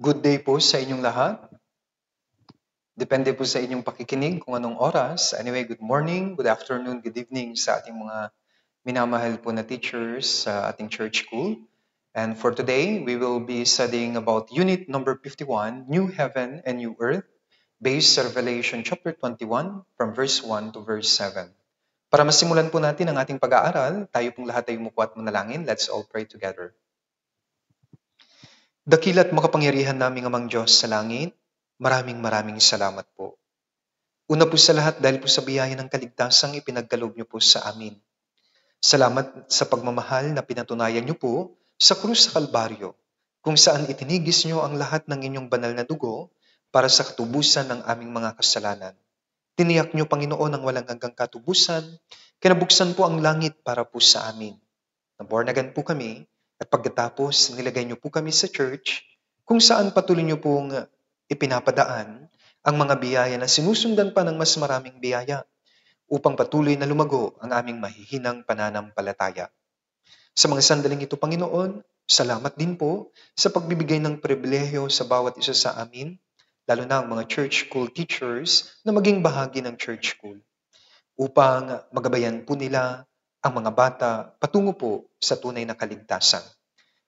Good day po sa inyong lahat. Depende po sa inyong pakikinig kung anong oras. Anyway, good morning, good afternoon, good evening sa ating mga minamahal po na teachers sa ating church school. And for today, we will be studying about unit number 51, New Heaven and New Earth, based sa Revelation chapter 21 from verse 1 to verse 7. Para masimulan po natin ang ating pag-aaral, tayo pong lahat ay umupo at manalangin. Let's all pray together. Dakila't makapangyarihan naming Amang Diyos sa langit, maraming salamat po. Una po sa lahat dahil po sa biyaya ng kaligtasang ipinagkaloob niyo po sa amin. Salamat sa pagmamahal na pinatunayan niyo po sa krus sa Kalbaryo, kung saan itinigis niyo ang lahat ng inyong banal na dugo para sa katubusan ng aming mga kasalanan. Tiniyak niyo, Panginoon, ang walang hanggang katubusan, kinabuksan po ang langit para po sa amin. Born again po kami, at pagkatapos nilagay niyo po kami sa church, kung saan patuloy niyo pong ipinapadaan ang mga biyaya na sinusundan pa ng mas maraming biyaya upang patuloy na lumago ang aming mahihinang pananampalataya. Sa mga sandaling ito, Panginoon, salamat din po sa pagbibigay ng pribilehiyo sa bawat isa sa amin, lalo na ang mga church school teachers na maging bahagi ng church school, upang magabayan po nila ang mga bata patungo po sa tunay na kaligtasan.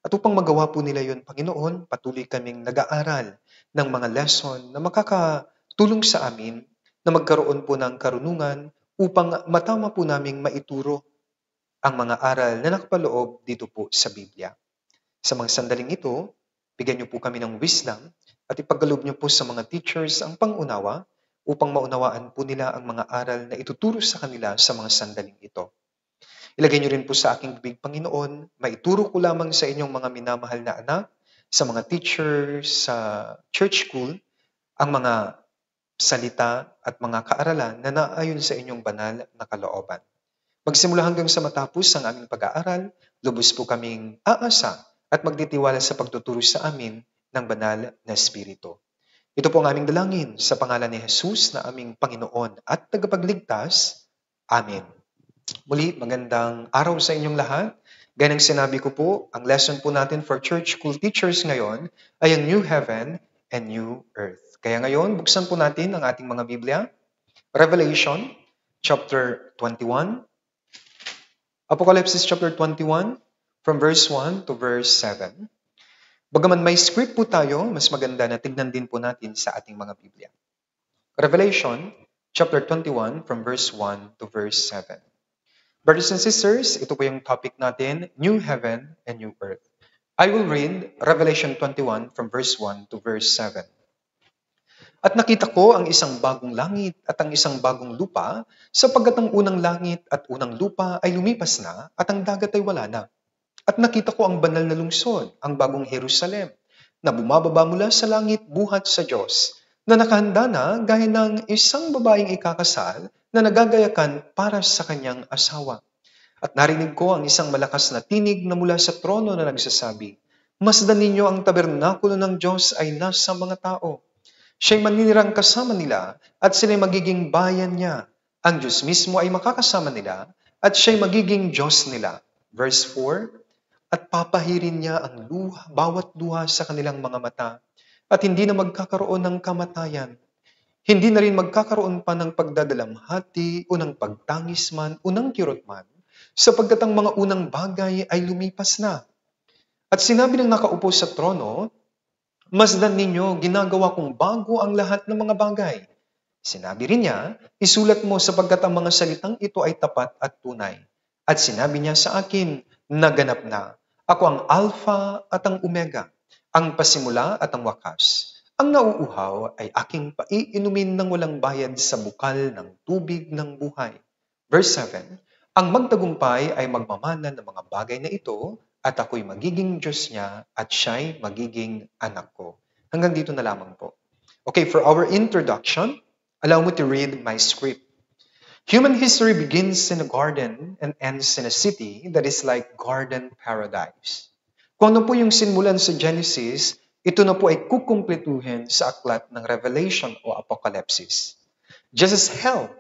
At upang magawa po nila yun, Panginoon, patuloy kaming nag-aaral ng mga lesson na makakatulong sa amin na magkaroon po ng karunungan upang matama po naming maituro ang mga aral na nakapaloob dito po sa Biblia. Sa mga sandaling ito, bigyan niyo po kami ng wisdom at ipagkaloob niyo po sa mga teachers ang pangunawa upang maunawaan po nila ang mga aral na ituturo sa kanila sa mga sandaling ito. Ilagay niyo rin po sa aking bibig, Panginoon, maituro ko lamang sa inyong mga minamahal na anak, sa mga teachers sa church school, ang mga salita at mga kaaralan na naayon sa inyong banal na kalooban. Magsimula hanggang sa matapos ang aming pag-aaral, lubos po kaming aasa at magtitiwala sa pagtuturo sa amin ng banal na Espiritu. Ito po ang aming dalangin sa pangalan ni Jesus na aming Panginoon at tagapagligtas. Amen. Muli, magandang araw sa inyong lahat. Gaya ng sinabi ko po, ang lesson po natin for church school teachers ngayon ay ang New Heaven and New Earth. Kaya ngayon, buksan po natin ang ating mga Biblia. Revelation chapter 21. Apocalypse chapter 21 from verse 1 to verse 7. Bagaman may script po tayo, mas maganda na tignan din po natin sa ating mga Biblia. Revelation chapter 21 from verse 1 to verse 7. Brothers and sisters, ito po yung topic natin, New Heaven and New Earth. I will read Revelation 21 from verse 1 to verse 7. At nakita ko ang isang bagong langit at ang isang bagong lupa, sapagkat ang unang langit at unang lupa ay lumipas na at ang dagat ay wala na. At nakita ko ang banal na lungsod, ang bagong Jerusalem, na bumababa mula sa langit buhat sa Diyos, na nakahanda na gaya ng isang babaeng ikakasal na nagagayakan para sa kanyang asawa. At narinig ko ang isang malakas na tinig na mula sa trono na nagsasabi, "Masdan ninyo ang tabernakulo ng Diyos ay nasa mga tao. Siya'y maninirang kasama nila at sila'y magiging bayan niya. Ang Diyos mismo ay makakasama nila at siya'y magiging Diyos nila." Verse 4, "At papahirin niya ang bawat luha sa kanilang mga mata at hindi na magkakaroon ng kamatayan. Hindi na rin magkakaroon pa ng pagdadalamhati o ng pagtangis man o ng kirot man, sapagkat ang mga unang bagay ay lumipas na." At sinabi ng nakaupo sa trono, "Masdan ninyo, ginagawa kong bago ang lahat ng mga bagay." Sinabi rin niya, "Isulat mo sapagkat ang mga salitang ito ay tapat at tunay." At sinabi niya sa akin, "Naganap na. Ako ang Alpha at ang Omega, ang pasimula at ang wakas. Ang nauuhaw ay aking paiinumin ng walang bayad sa bukal ng tubig ng buhay." Verse 7, "Ang magtagumpay ay magmamana ng mga bagay na ito at ako'y magiging Diyos niya at siya'y magiging anak ko." Hanggang dito na lamang po. Okay, for our introduction, allow me to read my script. Human history begins in a garden and ends in a city that is like garden paradise. Kung ano po yung sinmulan sa Genesis, ito na po ay kukumpletuhin sa aklat ng Revelation o Apocalypse. Just as hell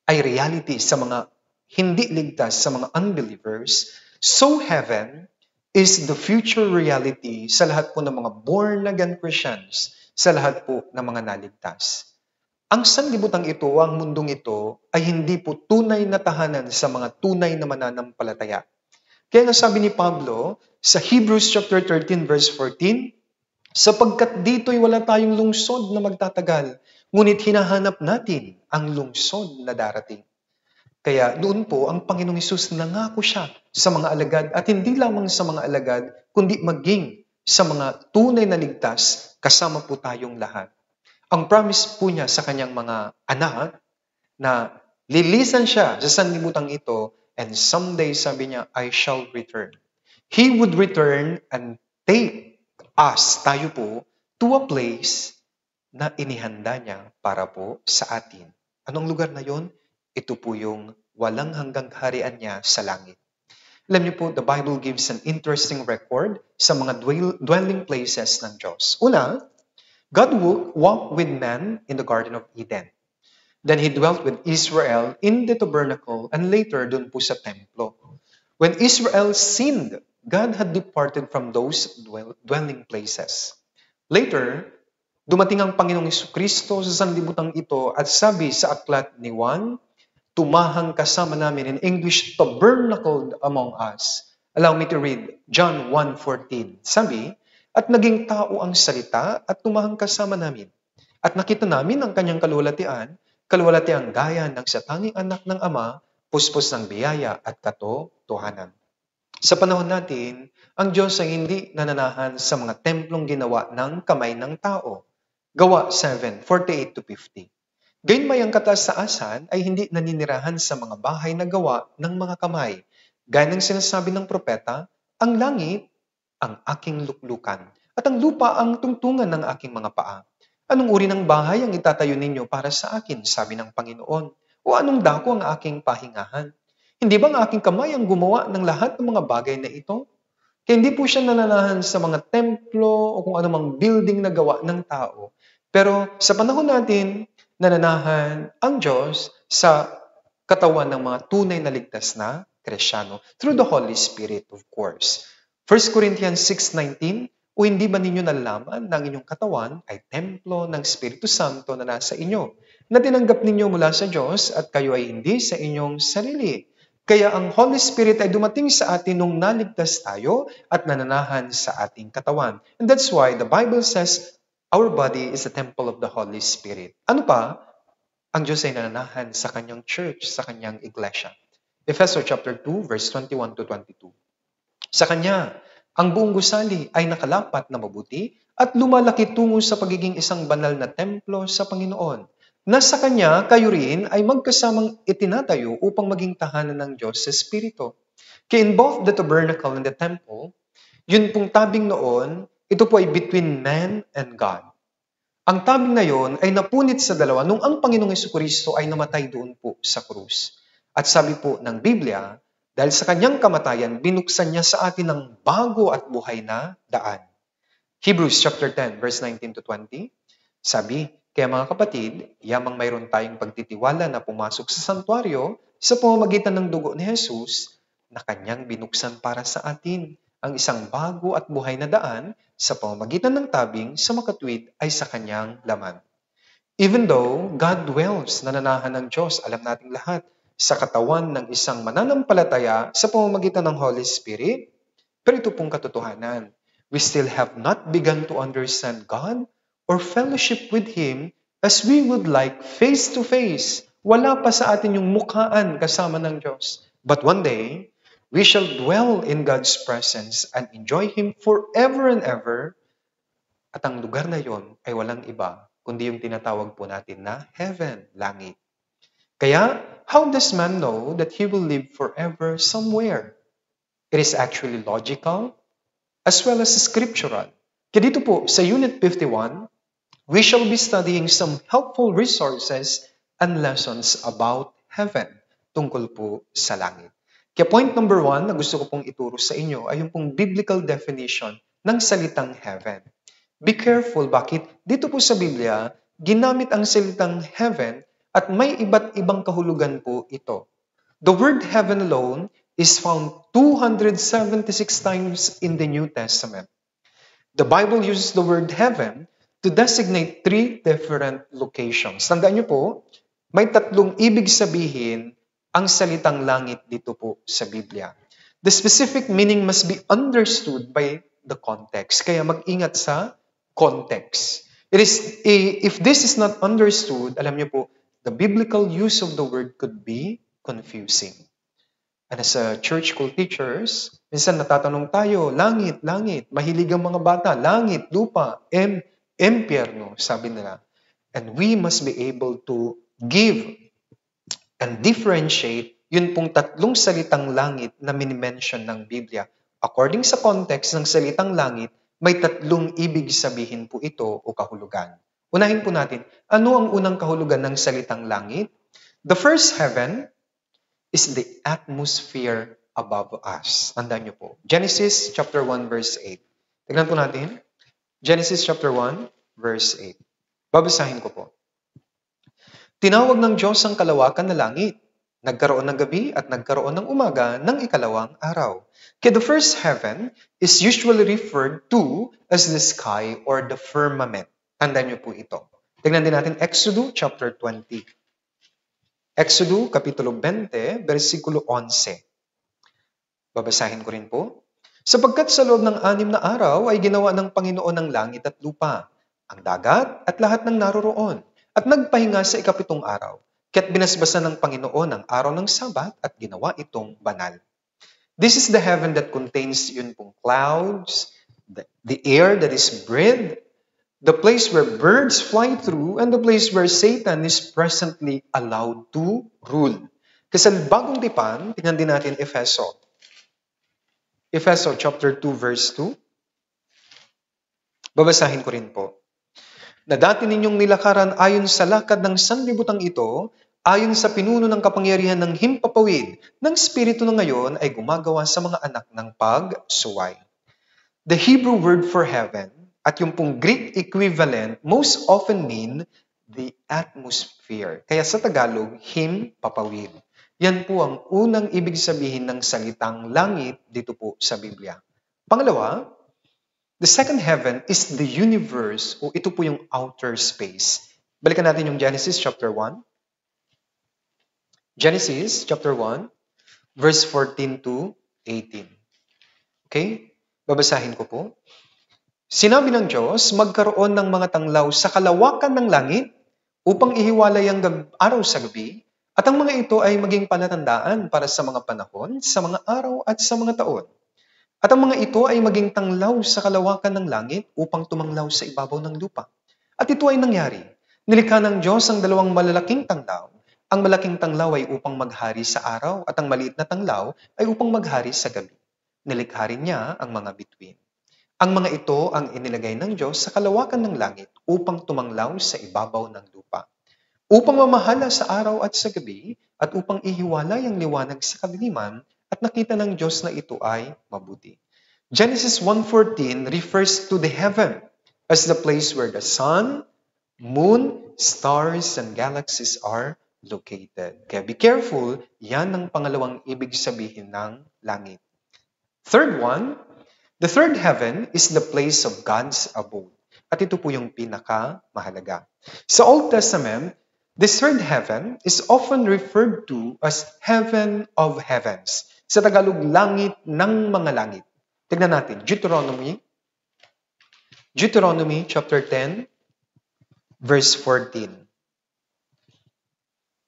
ay reality sa mga hindi ligtas, sa mga unbelievers, so heaven is the future reality sa lahat po ng mga born-again Christians, sa lahat po ng mga naligtas. Ang sanlibutan ito, ang mundong ito, ay hindi po tunay na tahanan sa mga tunay na mananampalataya. Kaya nga sabi ni Pablo sa Hebrews chapter 13 verse 14, sapagkat dito'y wala tayong lungsod na magtatagal, ngunit hinahanap natin ang lungsod na darating. Kaya doon po, ang Panginoong Hesus nangako siya sa mga alagad at hindi lamang sa mga alagad, kundi maging sa mga tunay na ligtas, kasama po tayong lahat. Ang promise po niya sa kanyang mga anak na lilisan siya sa sanlibutan ito and someday, sabi niya, I shall return. He would return and take us, tayo po, to a place na inihanda niya para po sa atin. Anong lugar na yon? Ito po yung walang hanggang kaharian niya sa langit. Alam niyo po, the Bible gives an interesting record sa mga dwelling places ng Diyos. Una, God walked with man in the Garden of Eden. Then He dwelt with Israel in the tabernacle and later dun po sa templo. When Israel sinned, God had departed from those dwelling places. Later, dumating ang Panginoong Jesucristo sa sanlibutan ito at sabi sa aklat ni Juan, tumahang kasama namin, in English, tabernacled among us. Allow me to read John 1:14. Sabi, at naging tao ang salita at tumahang kasama namin. At nakita namin ang kanyang kaluwalhatiang gaya ng sa tanging anak ng Ama, puspos ng biyaya at katotohanan. Sa panahon natin, ang Diyos ay hindi nananahan sa mga templong ginawa ng kamay ng tao. Gawa 7:48-50. Gayunmay ang kataasan ay hindi naninirahan sa mga bahay na gawa ng mga kamay. Gaya ng sinasabi ng propeta, ang langit ang aking luklukan at ang lupa ang tungtungan ng aking mga paa. Anong uri ng bahay ang itatayo ninyo para sa akin, sabi ng Panginoon? O anong dako ang aking pahingahan? Hindi ba ang aking kamay ang gumawa ng lahat ng mga bagay na ito? Kaya hindi po siya nananahan sa mga templo o kung anumang building na gawa ng tao. Pero sa panahon natin, nananahan ang Diyos sa katawan ng mga tunay na ligtas na Kristiyano through the Holy Spirit, of course. 1 Corinthians 6:19, o hindi ba ninyo nalalaman na ang inyong katawan ay templo ng Espiritu Santo na nasa inyo, na tinanggap ninyo mula sa Diyos at kayo ay hindi sa inyong sarili. Kaya ang Holy Spirit ay dumating sa atin nung naligtas tayo at nananahan sa ating katawan. And that's why the Bible says, our body is a temple of the Holy Spirit. Ano pa? Ang Diyos ay nananahan sa kanyang church, sa kanyang iglesia. Ephesians chapter 2, verse 21-22. Sa kanya, ang buong gusali ay nakalapat na mabuti at lumalaki tungo sa pagiging isang banal na templo sa Panginoon. Na sa kanya, kayo rin ay magkasamang itinatayo upang maging tahanan ng Diyos sa Espiritu. Kaya in both the tabernacle and the temple, yun pong tabing noon, ito po ay between man and God. Ang tabing na yon ay napunit sa dalawa nung ang Panginoong Jesucristo ay namatay doon po sa krus. At sabi po ng Biblia, dahil sa kanyang kamatayan, binuksan niya sa atin ang bago at buhay na daan. Hebrews chapter 10, verse 19-20, sabi, kaya mga kapatid, yamang mayroon tayong pagtitiwala na pumasok sa santuaryo sa pamamagitan ng dugo ni Jesus na kanyang binuksan para sa atin. Ang isang bago at buhay na daan sa pamamagitan ng tabing sa makatwid ay sa kanyang laman. Even though God dwells, nananahan ng Diyos, alam nating lahat, sa katawan ng isang mananampalataya sa pamamagitan ng Holy Spirit, pero ito pong katotohanan. We still have not begun to understand God or fellowship with Him as we would like face to face. Wala pa sa atin yung mukhaan kasama ng Diyos. But one day, we shall dwell in God's presence and enjoy Him forever and ever. At ang lugar na yon ay walang iba, kundi yung tinatawag po natin na heaven, langit. Kaya, how does man know that he will live forever somewhere? It is actually logical as well as scriptural. Kaya dito po, sa Unit 51, we shall be studying some helpful resources and lessons about heaven, tungkol po sa langit. Kaya point number 1 na gusto ko pong ituro sa inyo ay yung pong biblical definition ng salitang heaven. Be careful, bakit? Dito po sa Biblia, ginamit ang salitang heaven at may iba't ibang kahulugan po ito. The word heaven alone is found 276 times in the New Testament. The Bible uses the word heaven to designate 3 different locations. Tandaan niyo po, may 3 ibig sabihin ang salitang langit dito po sa Biblia. The specific meaning must be understood by the context. Kaya mag-ingat sa context. If this is not understood, alam niyo po, the biblical use of the word could be confusing. And as a church school teachers, minsan natatanong tayo, langit, langit, mahilig ang mga bata, langit, lupa, impyerno, sabi nila. And we must be able to give and differentiate yun pong 3 salitang langit na minimension ng Biblia. According sa context ng salitang langit, may 3 ibig sabihin po ito o kahulugan. Unahin po natin, ano ang unang kahulugan ng salitang langit? The first heaven is the atmosphere above us. Tandaan niyo po. Genesis chapter 1 verse 8. Tignan po natin. Genesis chapter 1 verse 8. Babasahin ko po. Tinawag ng Diyos ang kalawakan na langit. Nagkaroon ng gabi at nagkaroon ng umaga ng ikalawang araw. Kaya the first heaven is usually referred to as the sky or the firmament. Tandaan niyo po ito. Tignan din natin Exodus chapter 20. Exodus kapitulo 20, versikulo 11. Babasahin ko rin po. Sapagkat sa loob ng 6 na araw ay ginawa ng Panginoon ng langit at lupa, ang dagat at lahat ng naroroon, at nagpahinga sa 7 araw. Kaya't binasbasan ng Panginoon ang araw ng Sabat at ginawa itong banal. This is the heaven that contains yun pong clouds, the air that is breathed, the place where birds fly through, and the place where Satan is presently allowed to rule. Kasi sa bagong tipan, tingnan din natin Efeso. Efeso chapter 2 verse 2. Babasahin ko rin po. Na dati ninyong nilakaran ayon sa lakad ng sanlibutan ito, ayon sa pinuno ng kapangyarihan ng himpapawid, ng Espiritu na ngayon ay gumagawa sa mga anak ng pagsuway. The Hebrew word for heaven, at yung pong Greek equivalent, most often mean the atmosphere. Kaya sa Tagalog, himpapawid. Yan po ang unang ibig sabihin ng salitang langit dito po sa Biblia. Pangalawa, the second heaven is the universe o ito po yung outer space. Balikan natin yung Genesis chapter 1. Genesis chapter 1, verse 14 to 18. Okay? Babasahin ko po. Sinabi ng Diyos, magkaroon ng mga tanglaw sa kalawakan ng langit upang ihiwalay ang araw sa gabi, at ang mga ito ay maging palatandaan para sa mga panahon, sa mga araw at sa mga taon. At ang mga ito ay maging tanglaw sa kalawakan ng langit upang tumanglaw sa ibabaw ng lupa. At ito ay nangyari. Nilikha ng Diyos ang 2 malalaking tanglaw. Ang malaking tanglaw ay upang maghari sa araw at ang maliit na tanglaw ay upang maghari sa gabi. Nilikha rin niya ang mga bituin. Ang mga ito ang inilagay ng Diyos sa kalawakan ng langit upang tumanglaw sa ibabaw ng lupa. Upang mamahala sa araw at sa gabi at upang ihiwalay ang liwanag sa kadiliman at nakita ng Diyos na ito ay mabuti. Genesis 1:14 refers to the heaven as the place where the sun, moon, stars, and galaxies are located. Kaya be careful, yan ang pangalawang ibig sabihin ng langit. Third one, the third heaven is the place of God's abode. At ito po yung pinakamahalaga. Sa Old Testament, this third heaven is often referred to as heaven of heavens. Sa Tagalog, langit ng mga langit. Tignan natin, Deuteronomy chapter 10, verse 14.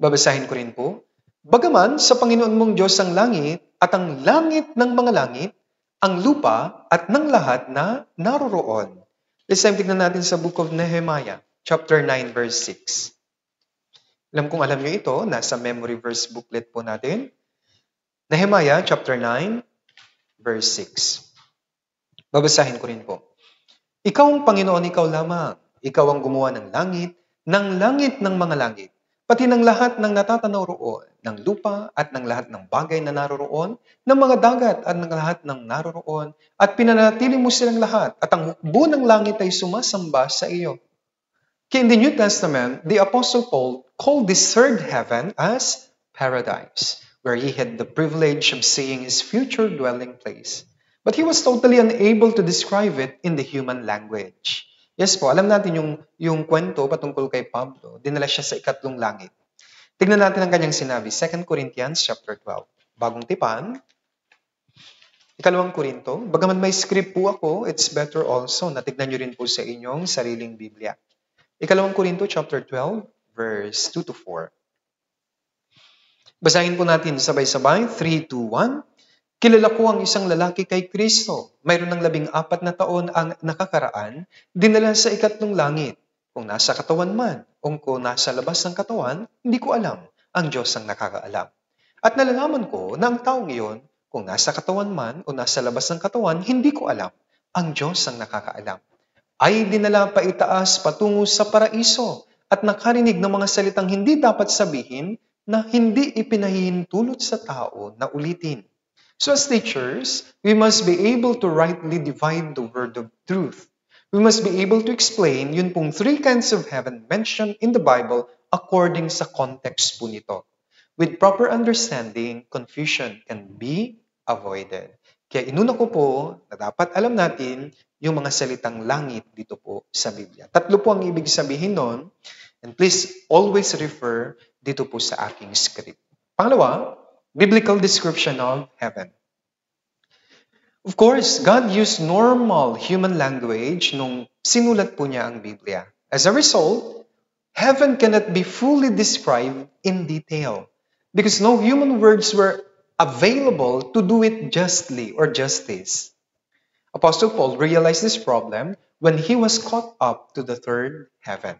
Babasahin ko rin po. Bagaman sa Panginoon mong Diyos ang langit at ang langit ng mga langit, ang lupa at ng lahat na naroroon. Let's tignan natin sa book of Nehemiah, chapter 9, verse 6. Alam nyo ito, nasa memory verse booklet po natin. Nehemiah, chapter 9, verse 6. Babasahin ko rin po. Ikaw ang Panginoon, ikaw lamang. Ikaw ang gumawa ng langit ng mga langit, pati ng lahat ng natatanaw roon, ng lupa at ng lahat ng bagay na naroroon, ng mga dagat at ng lahat ng naroroon, at pinanatili mo silang lahat, at ang hukbo ng langit ay sumasamba sa iyo. Kaya in the New Testament, the Apostle Paul called this third heaven as paradise, where he had the privilege of seeing his future dwelling place. But he was totally unable to describe it in the human language. Yes po, alam natin yung kwento patungkol kay Pablo, dinala siya sa ikatlong langit. Tignan natin ang kanyang sinabi, 2 Corinthians chapter 12. Bagong tipan, Ikalawang Korinto. Bagaman may script po ako, it's better also na tignan nyo rin po sa inyong sariling Biblia. Ikalawang Korinto chapter 12, verse 2 to 4. Basahin po natin sabay-sabay, 3, 2, 1. Kilala ko ang isang lalaki kay Kristo. Mayroon ng 14 na taon ang nakakaraan, dinala sa ikatlong langit. Kung nasa katawan man, o kung nasa labas ng katawan, hindi ko alam. Ang Diyos ang nakakaalam. At nalalaman ko na ang taong iyon, kung nasa katawan man o nasa labas ng katawan, hindi ko alam. Ang Diyos ang nakakaalam. Ay dinala pa itaas patungo sa paraiso at nakarinig ng mga salitang hindi dapat sabihin na hindi ipinahihintulot sa tao na ulitin. So as teachers, we must be able to rightly divide the word of truth. We must be able to explain yun pong 3 kinds of heaven mentioned in the Bible according sa context po nito. With proper understanding, confusion can be avoided. Kaya inuna ko po na dapat alam natin yung mga salitang langit dito po sa Biblia. 3 po ang ibig sabihin nun, and please always refer dito po sa aking script. Pangalawa, biblical description of heaven. Of course, God used normal human language nung sinulat po niya ang Biblia. As a result, heaven cannot be fully described in detail because no human words were available to do it justly or justice. Apostle Paul realized this problem when he was caught up to the third heaven.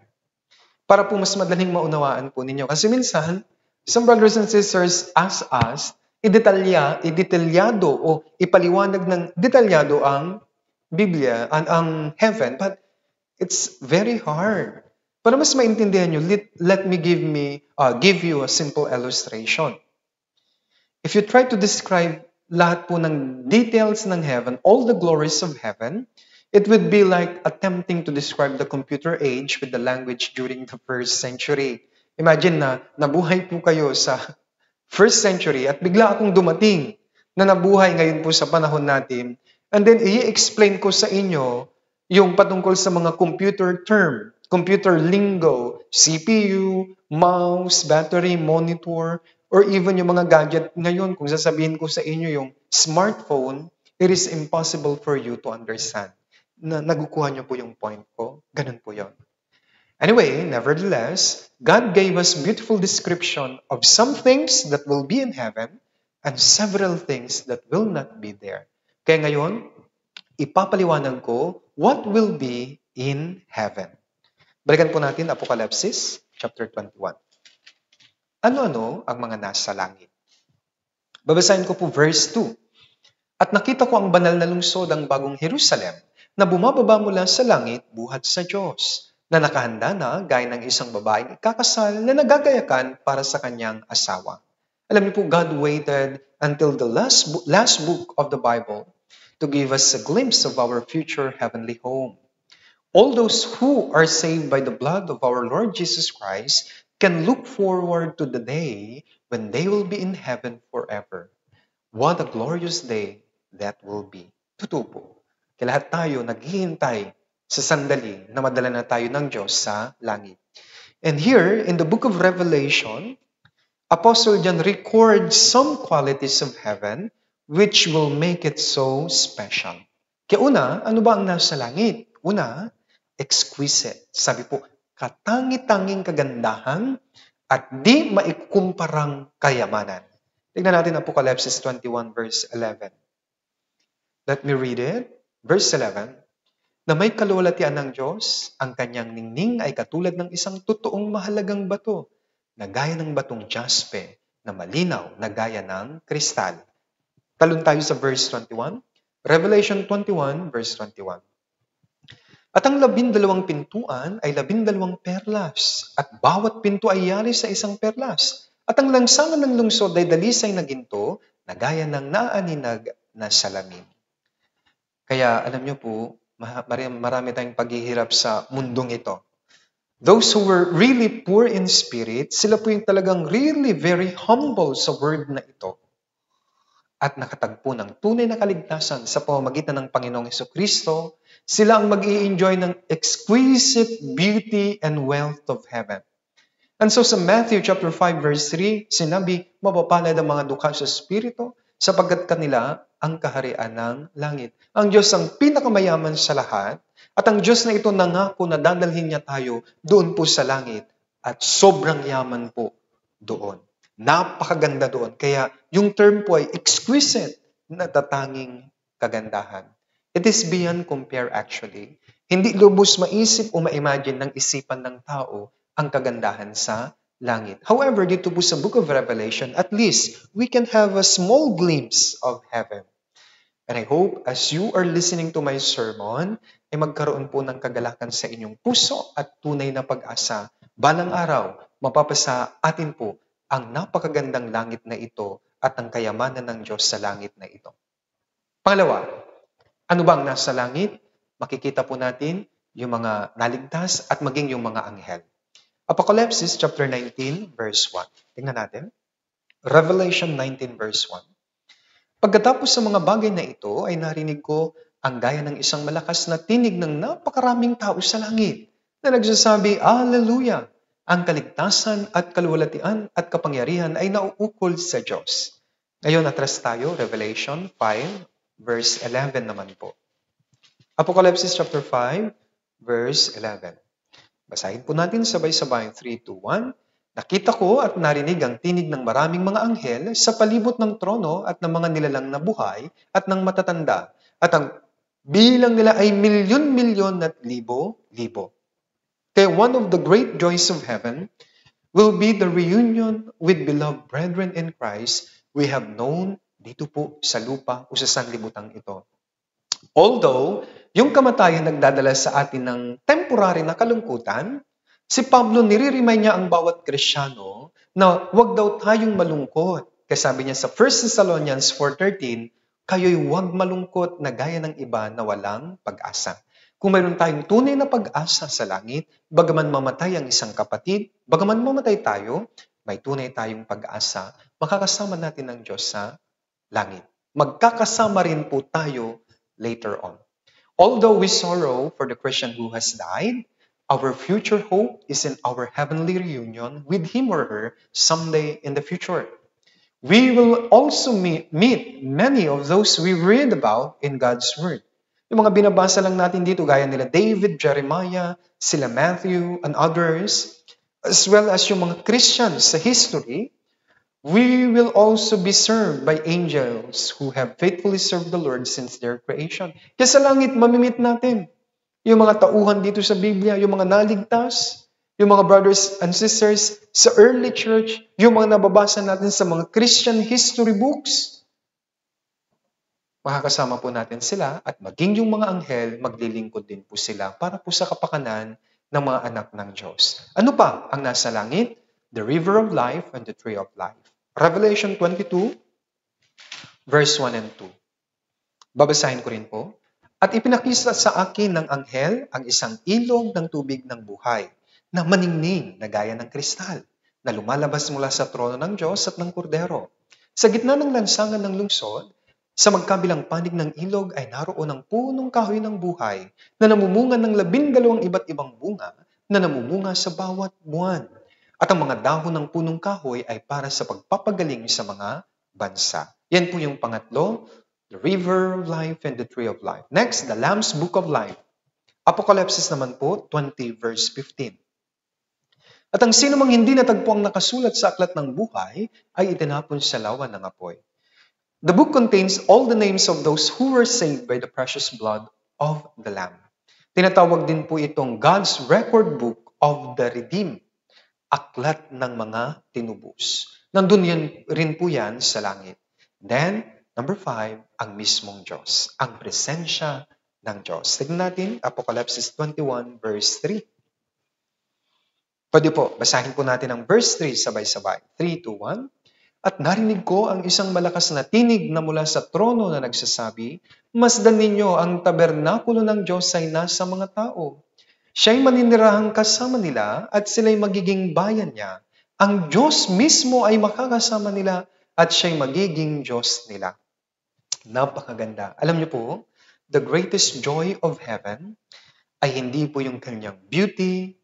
Para po mas madaling maunawaan po ninyo. Kasi minsan, some brothers and sisters ask us, idetalyado o ipaliwanag ng detalyado ang Biblia, ang heaven, but it's very hard. Para mas maintindihan nyo, let me give you a simple illustration. If you try to describe lahat po ng details ng heaven, all the glories of heaven, it would be like attempting to describe the computer age with the language during the 1st century. Imagine na nabuhay po kayo sa 1st century at bigla akong dumating na nabuhay ngayon po sa panahon natin. And then i-explain ko sa inyo yung patungkol sa mga computer term, computer lingo, CPU, mouse, battery, monitor, or even yung mga gadget ngayon. Kung sasabihin ko sa inyo yung smartphone, it is impossible for you to understand. Nagukuha niyo po yung point ko. Ganun po yun. Anyway, nevertheless, God gave us beautiful description of some things that will be in heaven and several things that will not be there. Kaya ngayon, ipapaliwanag ko what will be in heaven. Balikan po natin Apocalypse chapter 21. Ano-ano ang mga nasa langit? Babasahin ko po verse 2. At nakita ko ang banal na lungsod, ang bagong Jerusalem, na bumababa mula sa langit buhat sa Diyos, na nakahanda na gaya ng isang babaeng ikakasal na nagagayakan para sa kanyang asawa. Alam niyo po, God waited until the last book of the Bible to give us a glimpse of our future heavenly home. All those who are saved by the blood of our Lord Jesus Christ can look forward to the day when they will be in heaven forever. What a glorious day that will be. Totoo po. Kaya lahat tayo naghihintay sa sandali na madala na tayo ng Diyos sa langit. And here, in the book of Revelation, Apostle John records some qualities of heaven which will make it so special. Kaya una, ano ba ang nasa langit? Una, exquisite. Sabi po, katangi-tanging kagandahan at di maikukumparang kayamanan. Tignan natin Apocalypse 21 verse 11. Let me read it. Verse 11. Na may kaluwalhatian ng Diyos, ang kanyang ningning ay katulad ng isang totoong mahalagang bato, na gaya ng batong jaspe, na malinaw na gaya ng kristal. Talon tayo sa verse 21. Revelation 21, verse 21. At ang 12 pintuan ay 12 perlas, at bawat pinto ay yari sa isang perlas. At ang langsangan ng lungsod ay dalisay na ginto, na gaya ng naaninag na salamin. Kaya alam niyo po, marami tayong paghihirap sa mundong ito. Those who were really poor in spirit, sila po yung talagang really very humble sa word na ito at nakatagpo ng tunay na kaligtasan sa pamamagitan ng Panginoong Hesukristo, sila ang mag-i-enjoy ng exquisite beauty and wealth of heaven. And so sa Matthew chapter 5 verse 3, sinabi, mapapalad ang mga dukha sa Espiritu sapagkat kanila ang kaharian ng langit. Ang Diyos ang pinakamayaman sa lahat at ang Diyos na ito nangako na dadalhin niya tayo doon po sa langit at sobrang yaman po doon. Napakaganda doon. Kaya yung term po ay exquisite, natatanging kagandahan. It is beyond compare actually. Hindi lubos maisip o ma-imagine ng isipan ng tao ang kagandahan sa langit. However, dito po sa Book of Revelation, at least we can have a small glimpse of heaven. And I hope as you are listening to my sermon, ay magkaroon po ng kagalakan sa inyong puso at tunay na pag-asa. Balang araw, mapapasa atin po ang napakagandang langit na ito at ang kayamanan ng Diyos sa langit na ito. Pangalawa, ano ba ang nasa langit? Makikita po natin yung mga naligtas at maging yung mga anghel. Apocalypse chapter 19 verse 1. Tingnan natin. Revelation 19 verse 1. Pagkatapos sa mga bagay na ito ay narinig ko ang gaya ng isang malakas na tinig ng napakaraming tao sa langit na nagsasabi, Hallelujah! Ang kaligtasan at kaluwalhatian at kapangyarihan ay nauukol sa Diyos. Ngayon atras tayo, Revelation 5 verse 11 naman po. Apocalypse chapter 5 verse 11. Basahin po natin sabay-sabay 3, 2, 1. Nakita ko at narinig ang tinig ng maraming mga anghel sa palibot ng trono at ng mga nilalang na buhay at ng matatanda. At ang bilang nila ay milyon-milyon at libo-libo. Kaya one of the great joys of heaven will be the reunion with beloved brethren in Christ we have known dito po sa lupa o sa sanlibutan ito. Although, yung kamatayan nagdadala sa atin ng temporary na kalungkutan, si Pablo nire-remind niya ang bawat Kristiyano na huwag daw tayong malungkot. Kaya sabi niya sa 1 Thessalonians 4:13, kayo'y huwag malungkot na gaya ng iba na walang pag-asa. Kung mayroon tayong tunay na pag-asa sa langit, bagaman mamatay ang isang kapatid, bagaman mamatay tayo, may tunay tayong pag-asa, makakasama natin ang Diyos sa langit. Magkakasama rin po tayo later on. Although we sorrow for the Christian who has died, our future hope is in our heavenly reunion with him or her someday in the future. We will also meet many of those we read about in God's Word. Yung mga binabasa lang natin dito, gaya nila David, Jeremiah, sila Matthew, and others, as well as yung mga Christians sa history, we will also be served by angels who have faithfully served the Lord since their creation. Kaya sa langit, mamimit natin yung mga tauhan dito sa Biblia, yung mga naligtas, yung mga brothers and sisters sa early church, yung mga nababasa natin sa mga Christian history books. Makakasama po natin sila at maging yung mga anghel, maglilingkod din po sila para po sa kapakanan ng mga anak ng Diyos. Ano pa ang nasa langit? The river of life and the tree of life. Revelation 22, verse 1 and 2. Babasahin ko rin po. At ipinakita sa akin ng anghel ang isang ilog ng tubig ng buhay na maningning na gaya ng kristal na lumalabas mula sa trono ng Diyos at ng Kordero. Sa gitna ng lansangan ng lungsod, sa magkabilang panig ng ilog ay naroon ang punong kahoy ng buhay na namumunga ng 12 iba't ibang bunga na namumunga sa bawat buwan. At ang mga dahon ng punong kahoy ay para sa pagpapagaling sa mga bansa. Yan po yung pangatlo, the river of life and the tree of life. Next, the Lamb's Book of Life. Apocalypse naman po, 20 verse 15. At ang sino mang hindi natagpo ang nakasulat sa aklat ng buhay ay itinapon sa lawa ng apoy. The book contains all the names of those who were saved by the precious blood of the Lamb. Tinatawag din po itong God's record book of the redeemed. Aklat ng mga tinubos. Nandun yan, rin po yan sa langit. Then, number 5, ang mismong Diyos. Ang presensya ng Diyos. Tignan natin, Apocalypse 21 verse 3. Pwede po, basahin po natin ang verse 3 sabay-sabay. 3, 2, 1. At narinig ko ang isang malakas na tinig na mula sa trono na nagsasabi, masdan ninyo ang tabernakulo ng Diyos ay nasa mga tao. Siya'y maninirahang kasama nila at sila'y magiging bayan niya. Ang Diyos mismo ay makakasama nila at siya'y magiging Diyos nila. Napakaganda. Alam niyo po, the greatest joy of heaven ay hindi po yung kanyang beauty,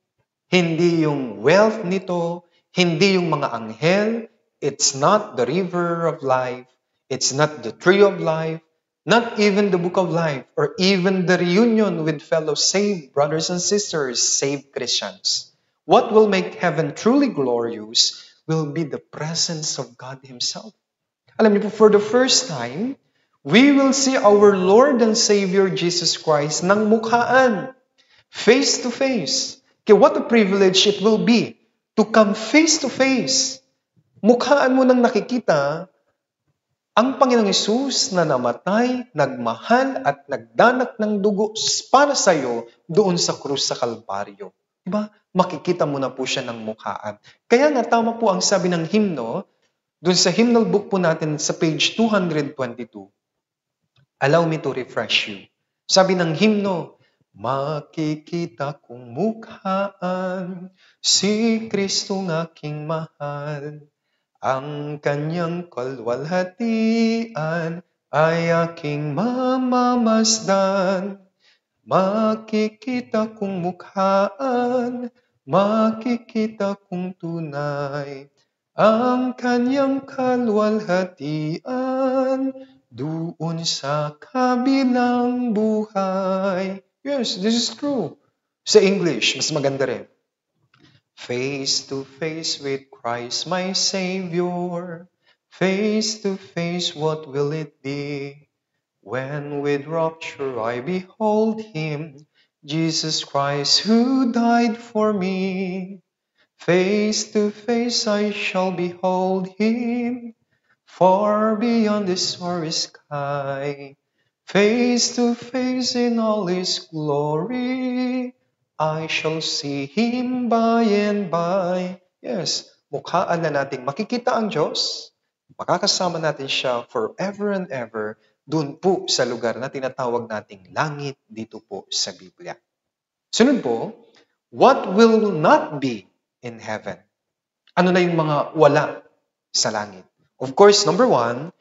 hindi yung wealth nito, hindi yung mga anghel, it's not the river of life, it's not the tree of life, not even the book of life, or even the reunion with fellow saved brothers and sisters, saved Christians. What will make heaven truly glorious will be the presence of God Himself. Alam niyo po, for the first time, we will see our Lord and Savior Jesus Christ ng mukhaan, face to face. Okay, what a privilege it will be to come face to face. Mukhaan mo nang nakikita ang Panginoong Hesus na namatay, nagmahal at nagdanak ng dugo para sa iyo doon sa krus sa Kalbaryo. Diba? Makikita mo na po siya ng mukhaan. Kaya nga tama po ang sabi ng hymno, doon sa hymnal book po natin sa page 222. Allow me to refresh you. Sabi ng hymno, makikita kong mukhaan si Kristong aking mahal. Ang kanyang kalwalhatian ay aking mamamasdan. Makikita kong mukhaan, makikita kong tunay. Ang kanyang kalwalhatian doon sa kabilang buhay. Yes, this is true. Sa English, mas maganda rin. Face to face with Christ my Savior. Face to face, what will it be? When with rapture I behold Him, Jesus Christ who died for me. Face to face I shall behold Him, far beyond this starry sky. Face to face in all His glory, I shall see Him by and by. Yes, mukhaan na nating makikita ang Diyos. Makakasama natin siya forever and ever doon po sa lugar na tinatawag nating langit dito po sa Biblia. Sunod po, what will not be in heaven? Ano na yung mga wala sa langit? Of course, number 1,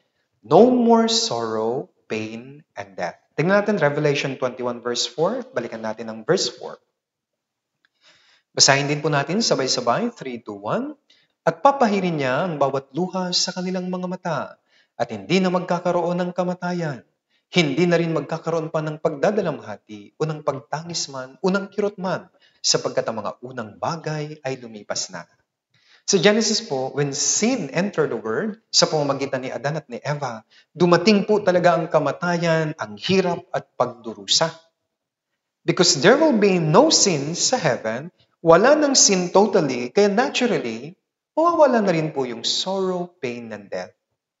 no more sorrow, pain, and death. Tingnan natin Revelation 21 verse 4. Balikan natin ang verse 4. Basahin din po natin sabay-sabay, 3, 2, 1. At papahirin niya ang bawat luha sa kanilang mga mata, at hindi na magkakaroon ng kamatayan. Hindi na rin magkakaroon pa ng pagdadalamhati o ng pagtangis man o ng kirot man, sapagkat ang mga unang bagay ay lumipas na. Sa Genesis po, when sin entered the world, sa pamamagitan ni Adan at ni Eva, dumating po talaga ang kamatayan, ang hirap at pagdurusa. Because there will be no sin sa heaven, wala nang sin totally, kaya naturally, mawawala na rin po yung sorrow, pain, and death.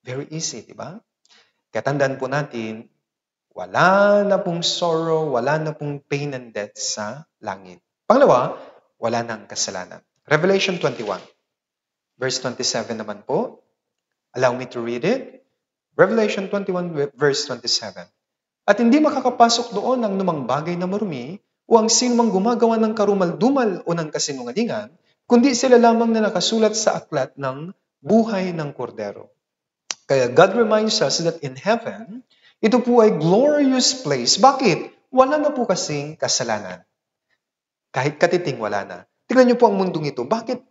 Very easy, di ba? Kaya tandaan po natin, wala na pong sorrow, wala na pong pain and death sa langit. Pangalawa, wala nang kasalanan. Revelation 21. Verse 27 naman po. Allow me to read it. Revelation 21 verse 27. At hindi makakapasok doon ang numang bagay na marumi o ang sinumang gumagawa ng karumal-dumal o ng kasinungalingan, kundi sila lamang na nakasulat sa aklat ng buhay ng kordero. Kaya God reminds us that in heaven, ito po ay glorious place. Bakit? Wala na po kasing kasalanan. Kahit katiting wala na. Tingnan niyo po ang mundong ito. Bakit?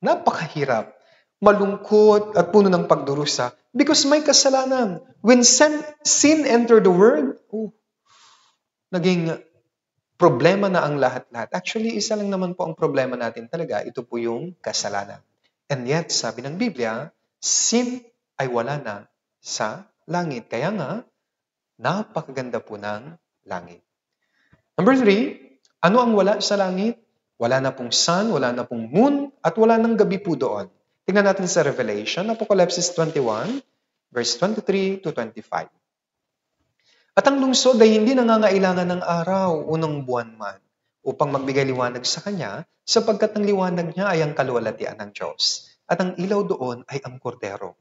Napakahirap, malungkot at puno ng pagdurusa because may kasalanan. When sin entered the world, naging problema na ang lahat-lahat. Actually, isa lang naman po ang problema natin talaga. Ito po yung kasalanan. And yet, sabi ng Biblia, sin ay wala na sa langit. Kaya nga, napakaganda po ng langit. Number 3, ano ang wala sa langit? Wala na pong sun, wala na pong moon, at wala nang gabi po doon. Tingnan natin sa Revelation, Apocalypse 21, verse 23 to 25. At ang lungsod ay hindi nangangailangan ng araw o ng buwan man upang magbigay liwanag sa kanya, sapagkat ang liwanag niya ay ang kaluwalhatian ng Diyos, at ang ilaw doon ay ang kordero.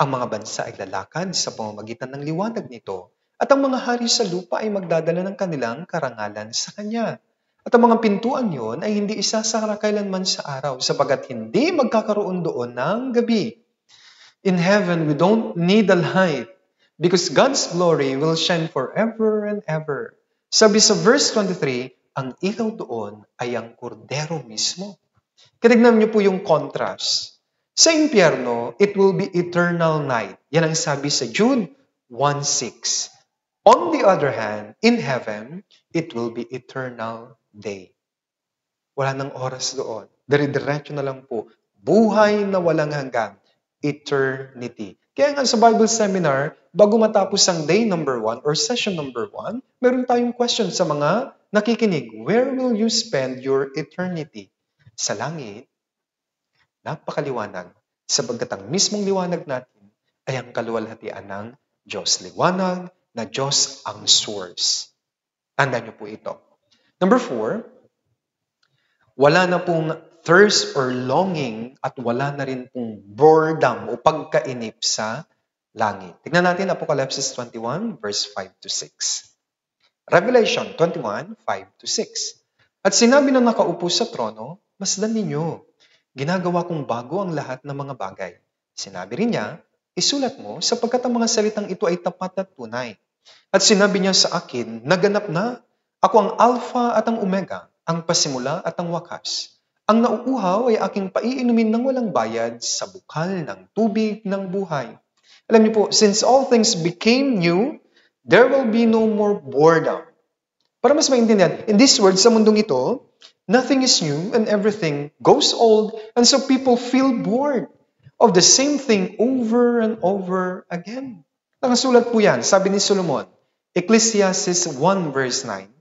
Ang mga bansa ay lalakad sa pamamagitan ng liwanag nito, at ang mga hari sa lupa ay magdadala ng kanilang karangalan sa kanya. At ang mga pintuan yon ay hindi isasara kailanman sa araw sapagkat hindi magkakaroon doon ng gabi. In heaven, we don't need a light because God's glory will shine forever and ever. Sabi sa verse 23, ang ilaw doon ay ang kordero mismo. Kinignan niyo po yung contrast. Sa impyerno, it will be eternal night. Yan ang sabi sa Jude 1:6. On the other hand, in heaven, it will be eternal day. Wala nang oras doon. Dire-diretso na lang po. Buhay na walang hanggan. Eternity. Kaya nga sa Bible seminar, bago matapos ang day number 1 or session number 1, meron tayong question sa mga nakikinig. Where will you spend your eternity? Sa langit, napakaliwanag. Sapagkat ang mismong liwanag natin ay ang kaluwalhatian ng Diyos. Liwanag na Diyos ang source. Tandaan niyo po ito. Number 4, wala na pong thirst or longing at wala na rin pong boredom o pagkainip sa langit. Tignan natin Apocalypse 21 verse 5 to 6. Revelation 21, 5 to 6. At sinabi ng nakaupo sa trono, masdan ninyo, ginagawa kong bago ang lahat ng mga bagay. Sinabi rin niya, isulat mo sapagkat ang mga salitang ito ay tapat at tunay. At sinabi niya sa akin, naganap na, ako ang Alpha at ang Omega, ang pasimula at ang wakas. Ang nauuhaw ay aking paiinumin ng walang bayad sa bukal ng tubig ng buhay. Alam niyo po, since all things became new, there will be no more boredom. Para mas maintindihan, in this world, sa mundong ito, nothing is new and everything goes old, and so people feel bored of the same thing over and over again. Nakasulat po yan, sabi ni Solomon, Ecclesiastes 1 verse 9.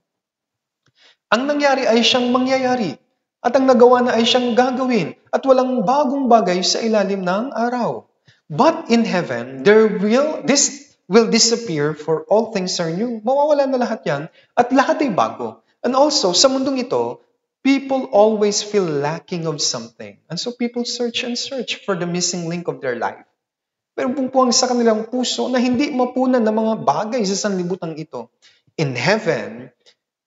Ang nangyari ay siyang mangyayari, at ang nagawa na ay siyang gagawin, at walang bagong bagay sa ilalim ng araw. But in heaven, this will disappear for all things are new. Mawawala na lahat yan, at lahat ay bago. And also, sa mundong ito, people always feel lacking of something. And so people search and search for the missing link of their life. Pero pumpuang sa kanilang puso na hindi mapunan ng mga bagay sa sanlibutan ito. In heaven,